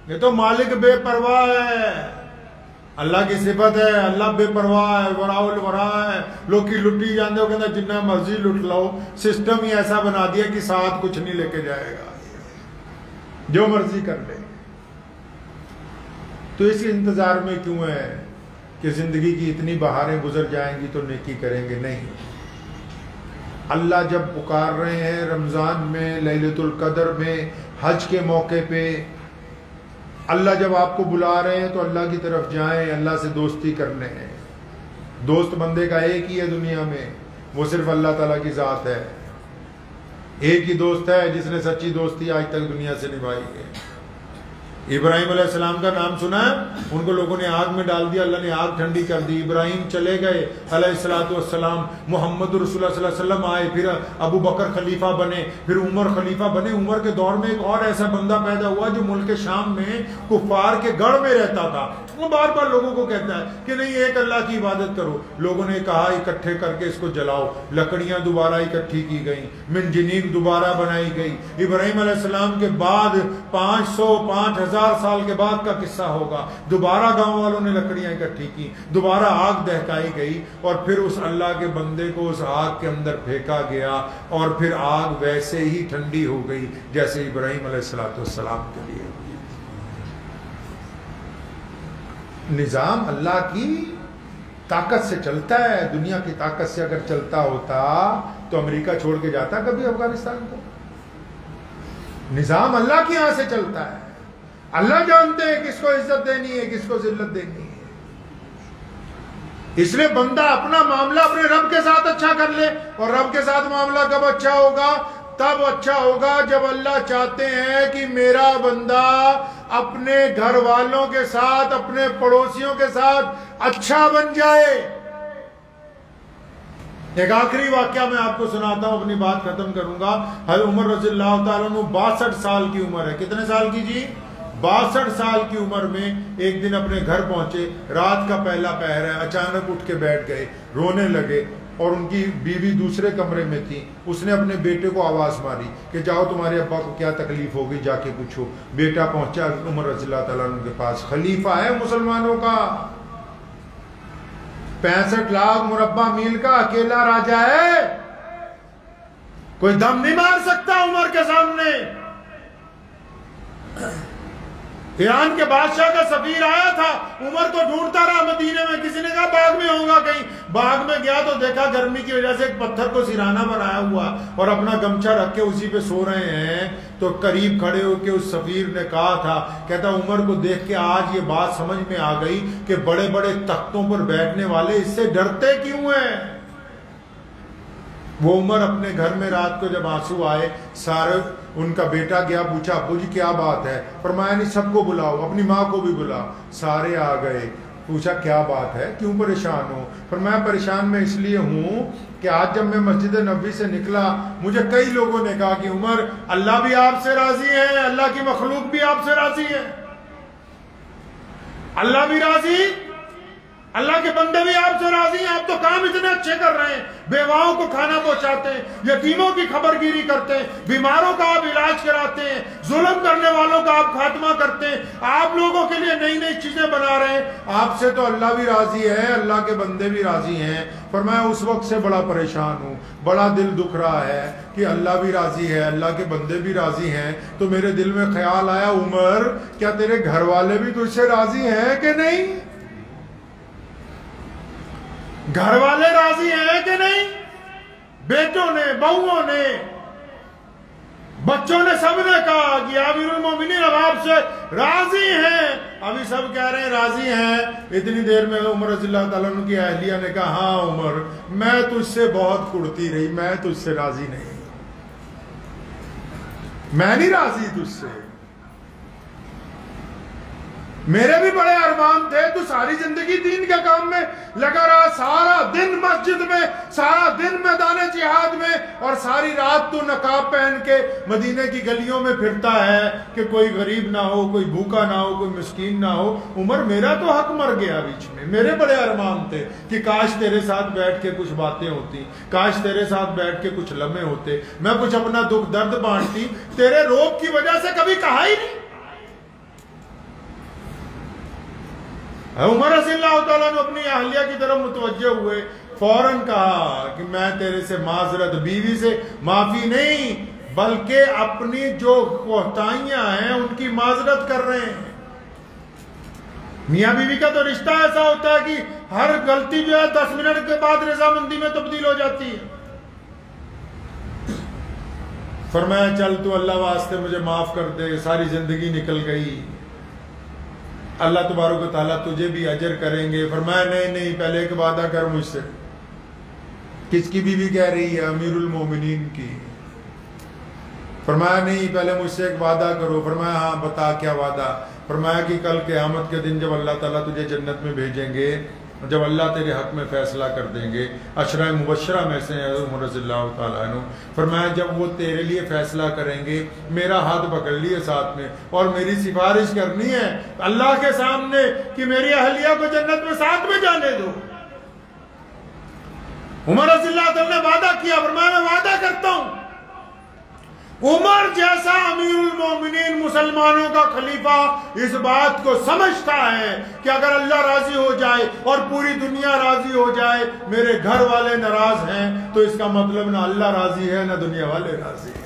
یہ تو مالک بے پرواہ ہے، اللہ کی صفت ہے. اللہ بے پرواہ ہے، وراء الورا ہے. لوگ کی لٹی جاندے ہو کہ جنہ مرضی لٹ لو. سسٹم ہی ایسا بنا دیا کہ ساتھ کچھ نہیں لے کے جائے گا، جو مرضی کر لے. تو اس انتظار میں کیوں ہے کہ زندگی کی اتنی بہاریں گزر جائیں گی تو نیکی کریں گے؟ نہیں. اللہ جب پکار رہے ہیں رمضان میں، لیلۃ القدر میں، حج کے موقع پہ، اللہ جب آپ کو بلا رہے ہیں تو اللہ کی طرف جائیں، اللہ سے دوستی کرنے ہیں. دوست بندے کا ایک ہی ہے دنیا میں، وہ صرف اللہ تعالیٰ کی ذات ہے. ایک ہی دوست ہے جس نے سچی دوستی آج تک دنیا سے نبھائی ہے. ابراہیم علیہ السلام کا نام سنا ہے؟ ان کو لوگوں نے آگ میں ڈال دیا، اللہ نے آگ ٹھنڈی کر دی. ابراہیم چلے گئے علیہ السلام، محمد رسول اللہ صلی اللہ علیہ وسلم آئے، پھر ابو بکر خلیفہ بنے، پھر عمر خلیفہ بنے. عمر کے دور میں ایک اور ایسا بندہ پیدا ہوا جو ملک شام میں کفار کے گڑھ میں رہتا تھا. وہ بار بار لوگوں کو کہتا ہے کہ نہیں ایک اللہ کی عبادت کرو. لوگوں نے کہا اکٹھے کر کے اس کو جلاؤ. لکڑیاں دوبارہ اکٹھی کی گئیں، منجنیق دوبارہ بنائی گئی. ابراہیم علیہ السلام کے بعد 5,000 سال کے بعد کا قصہ ہوگا. دوبارہ گاؤں والوں نے لکڑیاں اکٹھی کی، دوبارہ آگ دہکائی گئی، اور پھر اس اللہ کے بندے کو اس آگ کے اندر پھینکا گیا، اور پھر آگ ویسے ہی ٹھنڈی ہو گئی جیسے ابراہیم علیہ السلام کے لیے. نظام اللہ کی طاقت سے چلتا ہے. دنیا کی طاقت سے اگر چلتا ہوتا تو امریکہ چھوڑ کے جاتا کبھی افغانستان کو؟ نظام اللہ کی یہاں سے چلتا ہے. اللہ جانتے ہیں کس کو عزت دینی ہے، کس کو ذلت دینی ہے. اس لیے بندہ اپنا معاملہ اپنے رب کے ساتھ اچھا کر لے. اور رب کے ساتھ معاملہ کب اچھا ہوگا؟ تب اچھا ہوگا جب اللہ چاہتے ہیں کہ میرا بندہ اپنے گھر والوں کے ساتھ، اپنے پڑوسیوں کے ساتھ اچھا بن جائے. ایک آخری واقعہ میں آپ کو سناتا ہوں، اپنی بات ختم کروں گا. حضرت عمر رضی اللہ تعالیٰ عنہ 62 سال کی عمر ہے. کتنے سال کی جی؟ 62 سال کی عمر میں ایک دن اپنے گھر پہنچے. رات کا پہلا پہر ہے. اچانک اٹھ کے بیٹھ گئے، رونے لگے. اور ان کی بیوی دوسرے کمرے میں تھی. اس نے اپنے بیٹے کو آواز ماری کہ جاؤ تمہارے ابا کو کیا تکلیف ہوگی، جا کے پوچھو. بیٹا پہنچا عمر رضی اللہ تعالیٰ عنہ کے پاس. خلیفہ ہے مسلمانوں کا، 65 لاکھ مربع میل کا اکیلا راجا ہے. کوئی دم نہیں مار سکتا عمر کے سامنے. ایران کے بادشاہ کا سفیر آیا تھا. عمر تو ڈھونڈتا رہا مدینے میں. کسی نے کہا باغ میں ہوگا کہیں. باغ میں گیا تو دیکھا گرمی کی وجہ سے ایک پتھر کو سیرانہ بنایا ہوا اور اپنا گمچھا رکھ کے اسی پہ سو رہے ہیں. تو قریب کھڑے ہو کے اس سفیر نے کہا تھا، کہتا عمر کو دیکھ کے آج یہ بات سمجھ میں آ گئی کہ بڑے بڑے تختوں پر بیٹھنے والے اس سے ڈرتے کیوں ہیں. وہ عمر اپنے گھر میں رات کو جب آنسو آئے، سارے ان کا بیٹا گیا پوچھا ابو جی کیا بات ہے؟ فرمایا نہیں سب کو بلاؤ، اپنی ماں کو بھی بلا. سارے آ گئے. پوچھا کیا بات ہے، کیوں پریشان ہو؟ فرمایا پریشان میں اس لیے ہوں کہ آج جب میں مسجد نبوی سے نکلا مجھے کئی لوگوں نے کہا کہ عمر اللہ بھی آپ سے راضی ہے، اللہ کی مخلوق بھی آپ سے راضی ہے. اللہ بھی راضی، اللہ کے بندے بھی آپ سے راضی ہیں. آپ تو کام اتنے اچھے کر رہے ہیں، بیواؤں کو کھانا پہنچاتے ہیں، یتیموں کی خبر گیری کرتے ہیں، بیماروں کا آپ علاج کراتے ہیں، ظلم کرنے والوں کا آپ خاتمہ کرتے ہیں، آپ لوگوں کے لیے نئی نئی چیزیں بنا رہے ہیں. آپ سے تو اللہ بھی راضی ہے، اللہ کے بندے بھی راضی ہیں. فرمایا اس وقت سے بڑا پریشان ہوں، بڑا دل دکھ رہا ہے کہ اللہ بھی راضی ہے، اللہ کے بندے بھی راضی ہیں. تو میرے دل میں خیال آیا عمر کیا تیرے گھر والے بھی تجھ سے راضی ہیں کہ نہیں؟ گھر والے راضی ہیں کہ نہیں؟ بیٹوں نے، بہووں نے، بچوں نے، سب نے کہا کہ امیر المومنین اب آپ سے راضی ہیں. ابھی سب کہہ رہے ہیں راضی ہیں. اتنی دیر میں عمر رضی اللہ تعالیٰ عنہ کی اہلیہ نے کہا ہاں عمر میں تجھ سے بہت کڑتی رہی، میں تجھ سے راضی نہیں، میں نہیں راضی تجھ سے. میرے بھی بڑے ارمان تھے، تو ساری زندگی دین کے کام میں لگا رہا، سارا دن مسجد میں، سارا دن میدان جہاد میں، اور ساری رات تو نقاب پہن کے مدینے کی گلیوں میں پھرتا ہے کہ کوئی غریب نہ ہو، کوئی بھوکا نہ ہو، کوئی مسکین نہ ہو۔ عمر میرا تو حق مر گیا بیچ میں، میرے بڑے ارمان تھے کہ کاش تیرے ساتھ بیٹھ کے کچھ باتیں ہوتی، کاش تیرے ساتھ بیٹھ کے کچھ لمحے ہوتے، میں کچھ اپنا دکھ درد بانٹتی، تیرے روب کی وجہ سے کبھی کہا ہی نہیں۔ عمر رضی اللہ تعالیٰ نے اپنی اہلیہ کی طرف متوجہ ہوئے، فوراً کہا کہ میں تیرے سے معذرت، بیوی سے معافی نہیں بلکہ اپنی جو کوتاہیاں ہیں ان کی معذرت کر رہے ہیں۔ میاں بیوی کا تو رشتہ ایسا ہوتا ہے کہ ہر غلطی جو ہے 10 منٹ کے بعد رضامندی میں تبدیل ہو جاتی ہے۔ فرمایا چل تو اللہ واسطے مجھے معاف کر دے، ساری زندگی نکل گئی، اللہ تبارک و تعالیٰ تجھے بھی اجر کریں گے۔ فرمایا نہیں پہلے ایک وعدہ کر مجھ سے۔ کس کی بیوی کہہ رہی ہے؟ امیر المومنین کی۔ فرمایا نہیں پہلے مجھ سے ایک وعدہ کرو۔ فرمایا ہاں بتا کیا وعدہ؟ فرمایا کہ کل قیامت کے دن جب اللہ تعالیٰ تجھے جنت میں بھیجیں گے، جب اللہ تیرے حق میں فیصلہ کر دیں گے، عشرہ مبشرہ میں سے عمر رضی اللہ تعالیٰ عنہ، فرمایا جب وہ تیرے لیے فیصلہ کریں گے، میرا ہاتھ پکڑ لیے ساتھ میں اور میری سفارش کرنی ہے اللہ کے سامنے کہ میری اہلیہ کو جنت میں ساتھ میں جانے دو۔ عمر رضی اللہ تعالیٰ نے وعدہ کیا، فرمایا میں وعدہ کرتا ہوں۔ عمر جیسا امیر المومنین مسلمانوں کا خلیفہ اس بات کو سمجھتا ہے کہ اگر اللہ راضی ہو جائے اور پوری دنیا راضی ہو جائے، میرے گھر والے ناراض ہیں تو اس کا مطلب نہ اللہ راضی ہے نہ دنیا والے راضی ہیں۔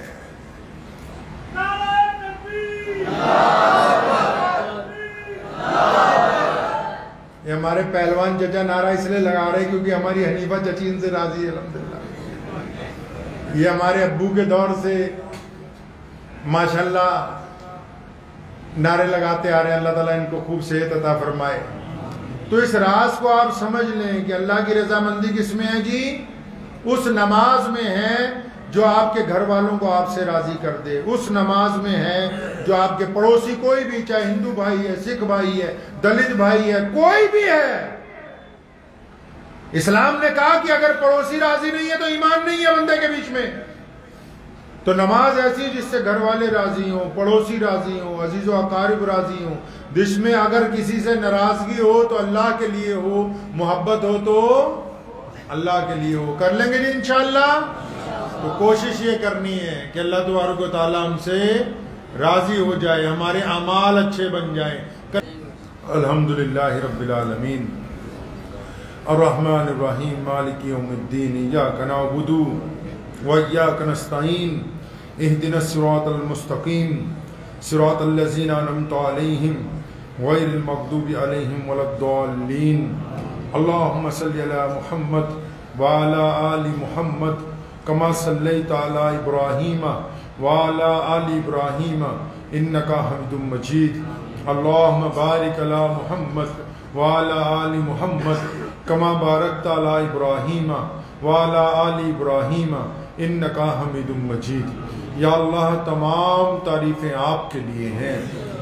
یہ ہمارے پہلوان چچا نعرہ اس لیے لگا رہے کیونکہ ہماری حنیفہ چچی ان سے راضی ہے الحمدللہ۔ یہ ہمارے ابو کے دور سے ماشاءاللہ نعرے لگاتے آ رہے ہیں، اللہ تعالیٰ ان کو خوب صحت عطا فرمائے۔ تو اس راز کو آپ سمجھ لیں کہ اللہ کی رضامندی کس میں ہے جی؟ اس نماز میں ہے جو آپ کے گھر والوں کو آپ سے راضی کر دے، اس نماز میں ہے جو آپ کے پڑوسی کوئی بھی، چاہے ہندو بھائی ہے، سکھ بھائی ہے، دلت بھائی ہے، کوئی بھی ہے۔ اسلام نے کہا کہ اگر پڑوسی راضی نہیں ہے تو ایمان نہیں ہے بندے کے بیچ میں۔ تو نماز ایسی جس سے گھر والے راضی ہوں، پڑوسی راضی ہوں، عزیز و اقارب راضی ہوں، جس میں اگر کسی سے ناراضگی ہو تو اللہ کے لیے ہو، محبت ہو تو اللہ کے لیے ہو۔ کر لیں گے جی انشاءاللہ؟ تو کوشش یہ کرنی ہے کہ اللہ تبارک و تعالیٰ ہم سے راضی ہو جائے، ہمارے اعمال اچھے بن جائیں۔ الحمدللہ رب العالمین الرحمن الرحیم مالک یوم الدین ایاک نعبد وإياك نستعين اهدنا الصراط المستقيم صراط الذين أنعمت عليهم غير المغضوب عليهم ولا الضالين اللهم صل على محمد وعلى آل محمد كما صليت على إبراهيم وعلى آل إبراهيم إنك حميد مجيد اللهم بارك على محمد وعلى آل محمد كما باركت على إبراهيم وعلى آل إبراهيم انکا حمید مجید۔ یا اللہ تمام تعریفیں آپ کے لیے ہیں،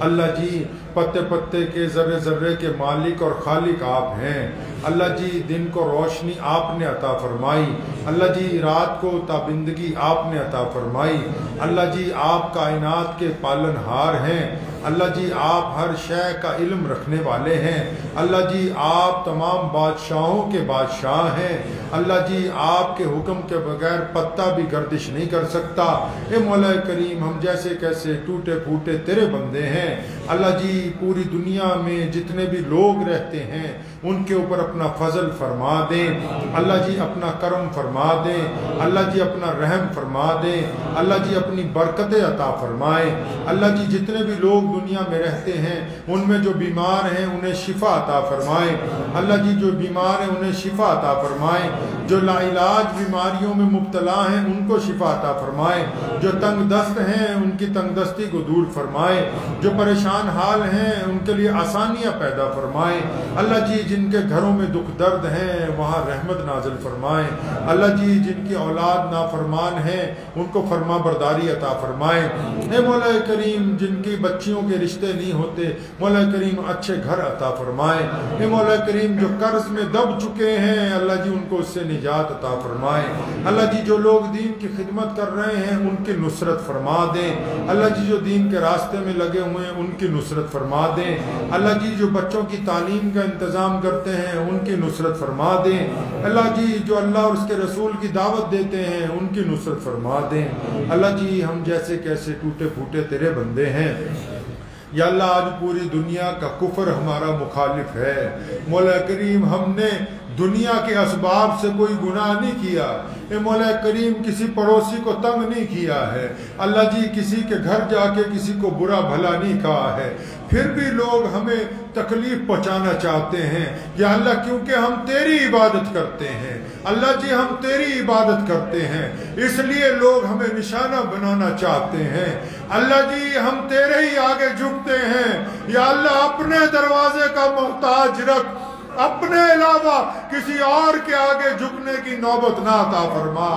اللہ جی پتے پتے کے ذرے ذرے کے مالک اور خالق آپ ہیں۔ اللہ جی دن کو روشنی آپ نے عطا فرمائی، اللہ جی رات کو تابندگی آپ نے عطا فرمائی، اللہ جی آپ کائنات کے پالن ہار ہیں، اللہ جی آپ ہر شے کا علم رکھنے والے ہیں، اللہ جی آپ تمام بادشاہوں کے بادشاہ ہیں، اللہ جی آپ کے حکم کے بغیر پتہ بھی گردش نہیں کر سکتا۔ اے مولا کریم ہم جیسے کیسے ٹوٹے پھوٹے تیرے بندے ہیں، اللہ جی پوری دنیا میں جتنے بھی لوگ رہتے ہیں ان کے اوپر اپنا فضل فرما دیں، اللہ جی اپنا کرم فرما دیں، اللہ جی اپنا رحم فرما دیں، اللہ جی اپنی برکتیں عطا فرمائیں، اللہ جی جتنے بھی لوگ دنیا میں رہتے ہیں ان میں جو بیمار ہیں انہیں شفا عطا فرمائیں، اللہ جی جو بیمار ہیں انہیں شفا عطا فرمائیں، جو لاعلاج بیماریوں میں مبتلا ہیں ان کو شفا عطا فرمائے، جو تنگ دست ہیں ان کی تنگ دستی کو دور فرمائے، جو پریشان حال ہیں ان کے لیے آسانیاں پیدا فرمائے۔ اللہ جی جن کے گھروں میں دکھ درد ہیں وہاں رحمت نازل فرمائے۔ اللہ جی جن کی اولاد نافرمان ہیں ان کو فرما برداری عطا فرمائے۔ اے مولا کریم جن کی بچیوں کے رشتے نہیں ہوتے مولا کریم اچھے گھر عطا فرمائے۔ اے مولا کریم جو قرض میں دب چکے ہیں اللہ جی ان کو اس سے نجات عطا فرمائے۔ اللہ جی جو لوگ دین کی خدمت کر رہے ہیں ان کی نصرت فرما دیں۔ اللہ جی جو دین کے راستے میں لگے ہوئے ہیں ان کی نصرت فرما دیں۔ اللہ جی جو بچوں کی تعلیم کا انتظام کرتے ہیں ان کی نصرت فرما دیں۔ اللہ جی جو اللہ اور اس کے رسول کی دعوت دیتے ہیں ان کی نصرت فرما دیں۔ اللہ جی ہم جیسے کیسے ٹوٹے پھوٹے تیرے بندے ہیں یا اللہ آج پوری دنیا کا کفر ہمارا مخالف ہے۔ مولا کریم ہم نے دنیا کے اسباب سے کوئی گناہ نہیں کیا، اے مولا کریم کسی پڑوسی کو تنگ نہیں کیا ہے، اللہ جی کسی کے گھر جا کے کسی کو برا بھلا نہیں کہا ہے، پھر بھی لوگ ہمیں تکلیف پہنچانا چاہتے ہیں یا اللہ کیونکہ ہم تیری عبادت کرتے ہیں، اللہ جی ہم تیری عبادت کرتے ہیں اس لیے لوگ ہمیں نشانہ بنانا چاہتے ہیں، اللہ جی ہم تیرے ہی آگے جھکتے ہیں، یا اللہ اپنے دروازے کا محتاج رکھ، اپنے علاوہ کسی اور کے آگے جھکنے کی نوبت نہ عطا فرما،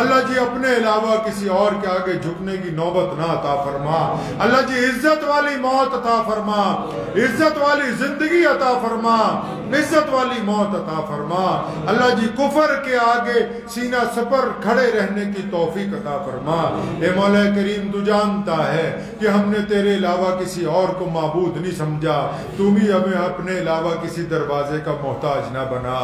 اللہ جی اپنے علاوہ کسی اور کے آگے جھکنے کی نوبت نہ عطا فرما، اللہ جی عزت والی موت عطا فرما، عزت والی زندگی عطا فرما، عزت والی موت عطا فرما، اللہ جی کفر کے آگے سینہ سپر کھڑے رہنے کی توفیق عطا فرما۔ اے مولا کریم تو جانتا ہے کہ ہم نے تیرے علاوہ کسی اور کو معبود نہیں سمجھا، تو بھی ہمیں اپنے علاوہ کسی دروازے کا محتاج نہ بنا،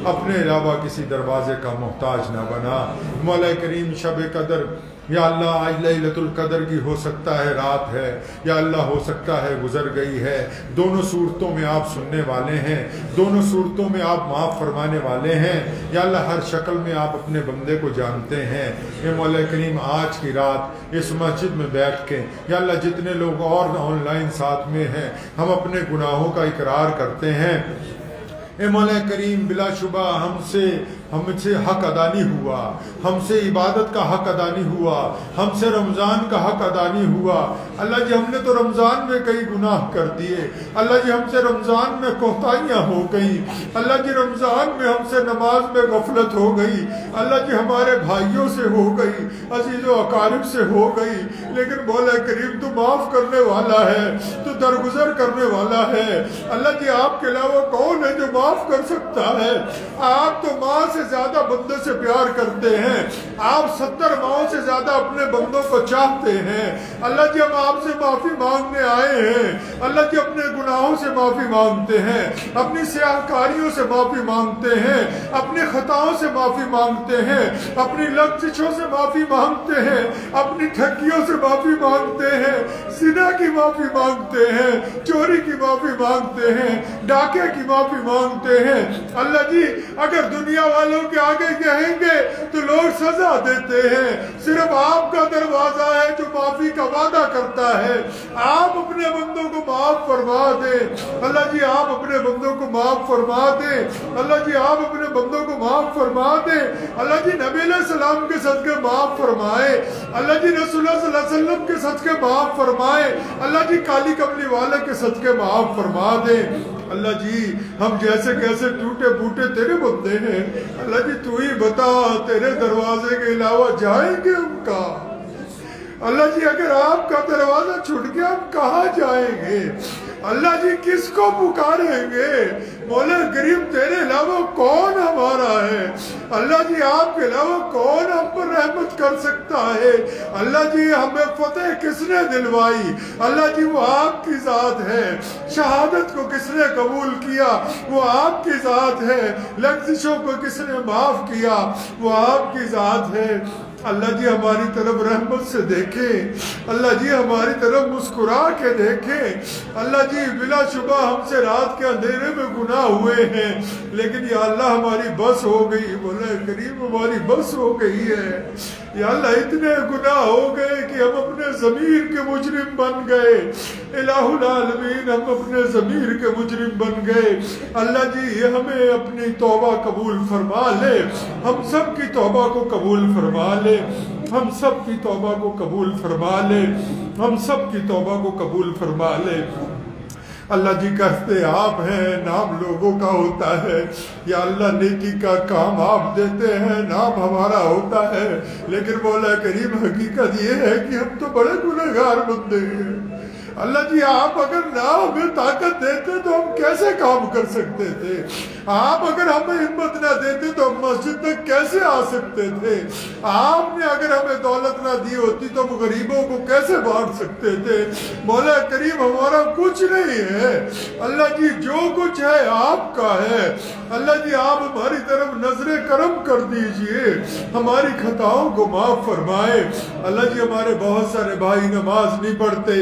اپنے علاوہ کسی دروازے کا محتاج نہ بنا۔ مولا کریم شب قدر یا اللہ آج لیلۃ القدر کی ہو سکتا ہے رات ہے یا اللہ ہو سکتا ہے گزر گئی ہے، دونوں صورتوں میں آپ سننے والے ہیں، دونوں صورتوں میں آپ معاف فرمانے والے ہیں، یا اللہ ہر شکل میں آپ اپنے بندے کو جانتے ہیں۔ اے مولا کریم آج کی رات اس مسجد میں بیٹھ کے یا اللہ جتنے لوگ اور آن لائن ساتھ میں ہیں ہم اپنے گناہوں کا اقرار کرتے ہیں، اے مولا کریم بلا شبہ ہم سے حق ادا نہیں ہوا، ہم سے عبادت کا حق ادا نہیں ہوا، ہم سے رمضان کا حق ادا نہیں ہوا، اللہ جی ہم نے تو رمضان میں کئی گناہ کر دیے، اللہ جی ہم سے رمضان میں کوتاہیاں ہو گئی، اللہ جی رمضان میں ہم سے نماز میں غفلت ہو گئی، اللہ جی ہمارے بھائیوں سے ہو گئی، عزیز و اقارب سے ہو گئی، لیکن مولا کریم تو معاف کرنے والا ہے، تو درگزر کرنے والا ہے، اللہ جی آپ کے علاوہ کون ہے جو معاف کر سکتا ہے؟ آپ تو ماں سے زیادہ بندے سے پیار کرتے ہیں، آپ 70 ماؤں سے زیادہ اپنے بندوں کو چاہتے ہیں، اللہ جی ہم آپ سے معافی مانگنے آئے ہیں، اللہ جی اپنے گناہوں سے معافی مانگتے ہیں، اپنی سیاہکاریوں سے معافی مانگتے ہیں، اپنی خطاؤں سے معافی مانگتے ہیں، اپنی لغزشوں سے معافی مانگتے ہیں، اپنی ٹھگیوں سے معافی مانگتے ہیں، زنا کی معافی مانگتے ہیں، چوری کی معافی مانگتے ہیں، ڈاکے کی معافی مانگتے ہیں، اللہ جی اگر دنیا والوں کے آگے کہیں گے تو لوگ سزا دیتے ہیں، صرف آپ کا دروازہ ہے جو معافی کا وعدہ کرتا ہے، آپ اپنے بندوں کو معاف فرما دیں، اللہ جی آپ اپنے بندوں کو معاف فرما دیں، اللہ جی آپ اپنے بندوں کو معاف فرما دیں، اللہ جی نبی علیہ السلام کے صدقے معاف فرمائے، اللہ جی رسول اللہ صلی اللہ علیہ وسلم کے صدقے معاف فرمائے، اللہ جی کالی کملی والے کے صدقے معاف فرما دیں، اللہ جی ہم جیسے کیسے ٹوٹے پھوٹے تیرے بندے ہیں، اللہ جی تو ہی بتا تیرے دروازے کے علاوہ جائیں گے ہم کہاں؟ اللہ جی اگر آپ کا دروازہ چھوٹ گیا ہم کہاں جائیں گے؟ اللہ جی کس کو پکاریں گے؟ مولا کریم تیرے علاوہ کون ہمارا ہے؟ اللہ جی آپ کے علاوہ کون ہم پر رحمت کر سکتا ہے؟ اللہ جی ہمیں فتح کس نے دلوائی؟ اللہ جی وہ آپ کی ذات ہے، شہادت کو کس نے قبول کیا؟ وہ آپ کی ذات ہے، لغزشوں کو کس نے معاف کیا؟ وہ آپ کی ذات ہے، اللہ جی ہماری طرف رحمت سے دیکھیں، اللہ جی ہماری طرف مسکرا کے دیکھیں، اللہ جی بلا شبہ ہم سے رات کے اندھیرے میں گناہ گناہ ہوئے ہیں، لیکن یا اللہ ہماری بس ہو گئی، مولا کریم ہماری بس ہو گئی ہے، یا اللہ اتنے گناہ ہو گئے کہ ہم اپنے ضمیر کے مجرم بن گئے، الہ العالمین ہم اپنے ضمیر کے مجرم بن گئے۔ اللہ جی یہ ہمیں اپنی توبہ قبول فرما لے، ہم سب کی توبہ کو قبول فرما لے، ہم سب کی توبہ کو قبول فرما لے، ہم سب کی توبہ کو قبول فرما لے۔ اللہ جی کہتے آپ ہیں، نام لوگوں کا ہوتا ہے، یا اللہ نیکی کا کام آپ دیتے ہیں، نام ہمارا ہوتا ہے، لیکن مولا کریم حقیقت یہ ہے کہ ہم تو بڑے گنہگار بندے ہیں۔ اللہ جی آپ اگر نہ ہمیں طاقت دیتے تو ہم کیسے کام کر سکتے تھے؟ آپ اگر ہمیں ہمت نہ دیتے تو ہم مسجد تک کیسے آ سکتے تھے؟ آپ نے اگر ہمیں دولت نہ دی ہوتی تو ہم غریبوں کو کیسے بانٹ سکتے تھے؟ مولا کریم ہمارا کچھ نہیں ہے، اللہ جی جو کچھ ہے آپ کا ہے۔ اللہ جی آپ ہماری طرف نظر کرم کر دیجئے، ہماری خطاؤں کو معاف فرمائے۔ اللہ جی ہمارے بہت سارے بھائی نماز نہیں پڑھتے،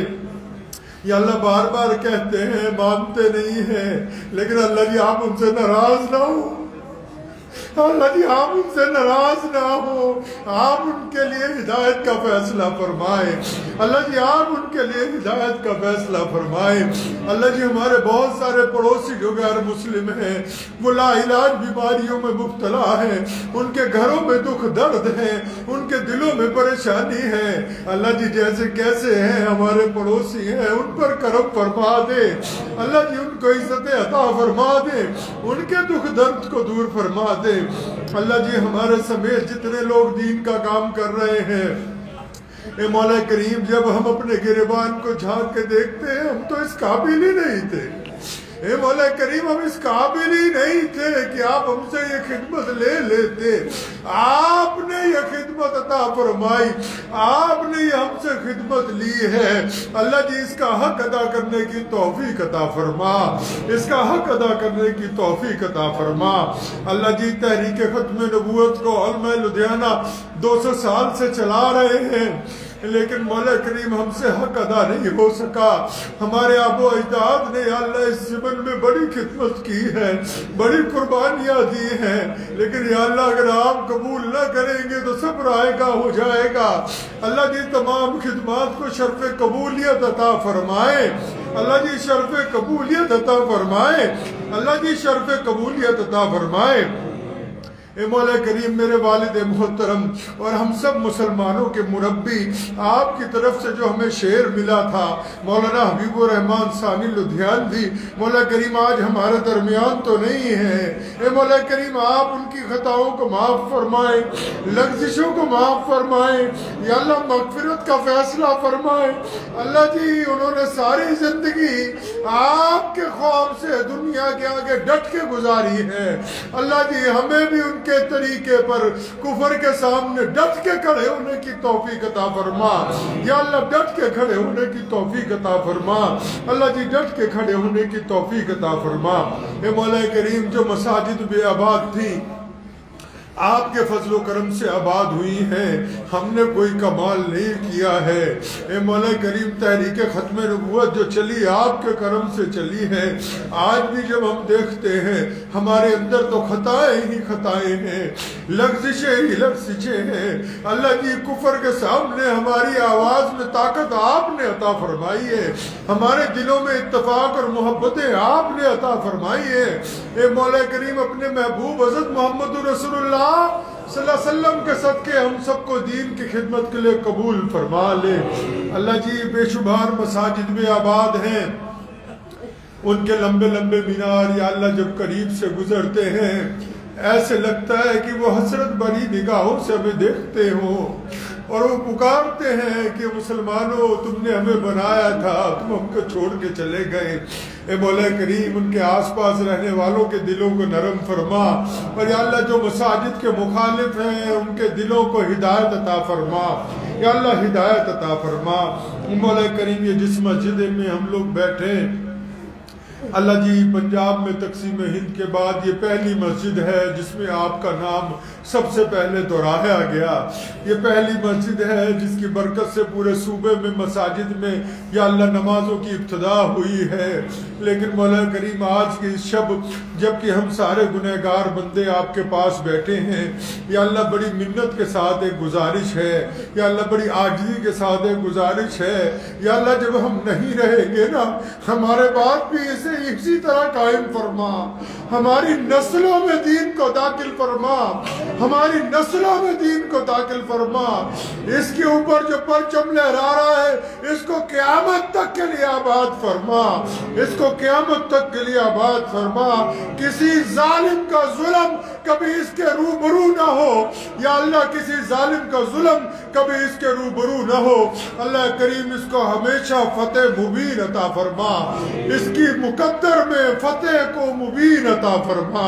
یا اللہ بار بار کہتے ہیں مانتے نہیں ہیں، لیکن اللہ جی آپ ان سے ناراض نہ ہو، اللہ جی آپ ان سے ناراض نہ ہو، آپ ان کے لیے ہدایت کا فیصلہ فرمائے، اللہ جی آپ ان کے لیے ہدایت کا فیصلہ فرمائے۔ اللہ جی ہمارے بہت سارے پڑوسی جو غیر مسلم ہیں، وہ لا علاج بیماریوں میں مبتلا ہیں، ان کے گھروں میں دکھ درد ہیں، ان کے دلوں میں پریشانی ہے، اللہ جی جیسے کیسے ہیں ہمارے پڑوسی ہیں ان پر کرم فرما دے، اللہ جی ان کو عزت عطا فرما دے، ان کے دکھ درد کو دور فرما دے۔ اللہ جی ہمارے سمیت جتنے لوگ دین کا کام کر رہے ہیں، اے مولا کریم جب ہم اپنے گریبان کو جھانک کے دیکھتے ہیں ہم تو اس قابل ہی نہیں تھے، اے مولا کریم ہم اس قابل ہی نہیں تھے کہ آپ ہم سے یہ خدمت لے لیتے، آپ نے یہ خدمت عطا فرمائی، آپ نے یہ ہم سے خدمت لی ہے، اللہ جی اس کا حق ادا کرنے کی توفیق عطا فرما، اس کا حق ادا کرنے کی توفیق عطا فرما۔ اللہ جی تحریک ختم نبوت کو علماء لدھیانہ 200 سال سے چلا رہے ہیں، لیکن مولا کریم ہم سے حق ادا نہیں ہو سکا، ہمارے آبا و اجداد نے یا اللہ اس زمن میں بڑی خدمت کی ہے، بڑی قربانیاں دی ہیں، لیکن یا اللہ اگر آپ قبول نہ کریں گے تو سب رائے گا ہو جائے گا۔ اللہ جی تمام خدمات کو شرف قبولیت عطا فرمائے، اللہ جی شرف قبولیت عطا فرمائے، اللہ جی شرف قبولیت عطا فرمائے۔ اے مولا کریم میرے والد محترم اور ہم سب مسلمانوں کے مربی، آپ کی طرف سے جو ہمیں شعر ملا تھا مولانا حبیب الرحمن ثانی لدھیانوی، مولا کریم آج ہمارے درمیان تو نہیں ہے، اے مولا کریم آپ ان کی خطاؤں کو معاف فرمائیں، لغزشوں کو معاف فرمائیں، یا اللہ مغفرت کا فیصلہ فرمائیں۔ اللہ جی انہوں نے ساری زندگی آپ کے خوف سے دنیا کے آگے ڈٹ کے گزاری ہے، اللہ جی ہمیں بھی ان کے طریقے پر کفر کے سامنے ڈٹ کے کھڑے ہونے کی توفیق عطا فرما، یا اللہ ڈٹ کے کھڑے ہونے کی توفیق عطا فرما، اللہ جی ڈٹ کے کھڑے ہونے کی توفیق عطا فرما۔ اے مولا کریم جو مساجد بے آباد تھی آپ کے فضل و کرم سے آباد ہوئی ہیں، ہم نے کوئی کمال نہیں کیا ہے، اے مولا کریم تحریک ختم نبوت جو چلی آپ کے کرم سے چلی ہے، آج بھی جب ہم دیکھتے ہیں ہمارے اندر تو خطائیں ہی خطائیں ہیں، لغزشیں ہی لغزشیں ہیں، اللہ جی کفر کے سامنے ہماری آواز میں طاقت آپ نے عطا فرمائی ہے، ہمارے دلوں میں اتفاق اور محبتیں آپ نے عطا فرمائی ہے، اے مولا کریم اپنے محبوب حضرت محمد رسول اللہ صلی اللہ علیہ وسلم کے صدقے ہم سب کو دین کی خدمت کے لیے قبول فرما لے۔ اللہ جی بے شمار مساجد میں آباد ہیں، ان کے لمبے لمبے مینار یا اللہ جب قریب سے گزرتے ہیں ایسے لگتا ہے کہ وہ حسرت بھری نگاہوں سے ہمیں دیکھتے ہوں اور وہ پکارتے ہیں کہ مسلمانوں تم نے ہمیں بنایا تھا، تم ہم کو چھوڑ کے چلے گئے۔ اے مولا کریم ان کے آس پاس رہنے والوں کے دلوں کو نرم فرما، اور یا اللہ جو مساجد کے مخالف ہیں ان کے دلوں کو ہدایت عطا فرما، یا اللہ ہدایت عطا فرما۔ مولا کریم یہ جس مسجد میں ہم لوگ بیٹھے اللہ جی پنجاب میں تقسیم ہند کے بعد یہ پہلی مسجد ہے جس میں آپ کا نام سب سے پہلے دہرایا گیا. یہ پہلی مسجد ہے جس کی برکت سے پورے صوبے میں مساجد میں یا اللہ نمازوں کی ابتدا ہوئی ہے. لیکن مولا کریم آج کی اس شب جبکہ ہم سارے گنہگار بندے آپ کے پاس بیٹھے ہیں, یا اللہ بڑی منت کے ساتھ ایک گزارش ہے, یا اللہ بڑی عاجزی کے ساتھ ایک گزارش ہے, یا اللہ جب ہم نہیں رہیں گے نا ہمارے بعد بھی اسے اسی طرح قائم فرما, ہماری نسلوں میں دین کو داخل فرما, ہماری نسلوں میں دین کو داخل فرما. اس کے اوپر جو پرچم لہرا رہا ہے اس کو قیامت تک کے لیے آباد فرما, اس کو قیامت تک کے لیے آباد فرما. کسی ظالم کا ظلم کبھی اس کے روبرو نہ ہو, یا اللہ کسی ظالم کا ظلم کبھی اس کے روبرو نہ ہو. اللہ کریم اس کو ہمیشہ فتح مبین عطا فرما, اس کی مقدر میں فتح کو مبین عطا فرما.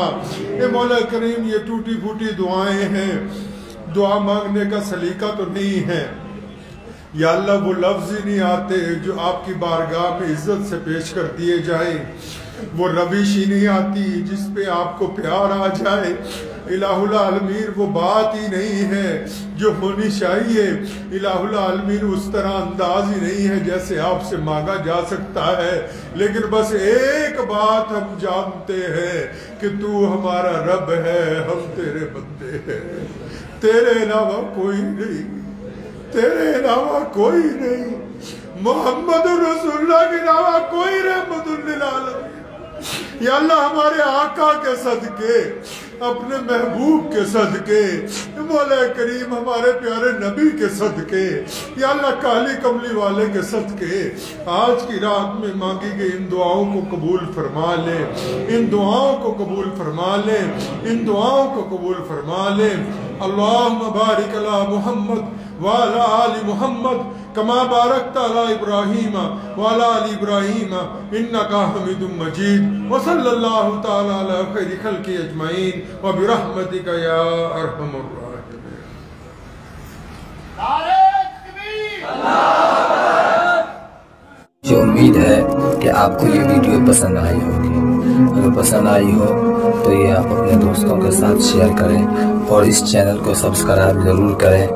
اے مولا کریم یہ ٹوٹی پھوٹی دعائیں ہیں, دعا مانگنے کا سلیقہ تو نہیں ہے, یا اللہ وہ لفظ ہی نہیں آتے جو آپ کی بارگاہ میں عزت سے پیش کر دیے جائیں, وہ روش ہی نہیں آتی جس پہ آپ کو پیار آ جائے. الہ العالمین وہ بات ہی نہیں ہے جو ہونی چاہیے, الہ العالمین اس طرح انداز ہی نہیں ہے جیسے آپ سے مانگا جا سکتا ہے. لیکن بس ایک بات ہم جانتے ہیں کہ تو ہمارا رب ہے, ہم تیرے بندے ہیں, تیرے علاوہ کوئی نہیں, تیرے علاوہ کوئی نہیں, محمد رسول اللہ کے علاوہ کوئی رحمت للعالمین. یا اللہ ہمارے آقا کے صدقے, اپنے محبوب کے صدقے, مولا کریم ہمارے پیارے نبی کے صدقے, یا اللہ کالی کملی والے کے صدقے آج کی رات میں مانگی گئی ان دعاؤں کو قبول فرما لے, ان دعاؤں کو قبول فرما لے, ان دعاؤں کو قبول فرما لے. اللہم بارک علی محمد وعلی آل محمد کما بارکت علی ابراہیم وعلی آل ابراہیم انکا حمید مجید. وصلی اللہ تعالی علی خیر خلق اجمعین وبرحمتک یا ارحم الراحمین. مجھے امید ہے کہ آپ کو یہ ویڈیو پسند آئی ہوگی. اگر پسند آئی ہو تو یہ آپ اپنے دوستوں کے ساتھ شیئر کریں اور اس چینل کو سبسکرائب ضرور کریں.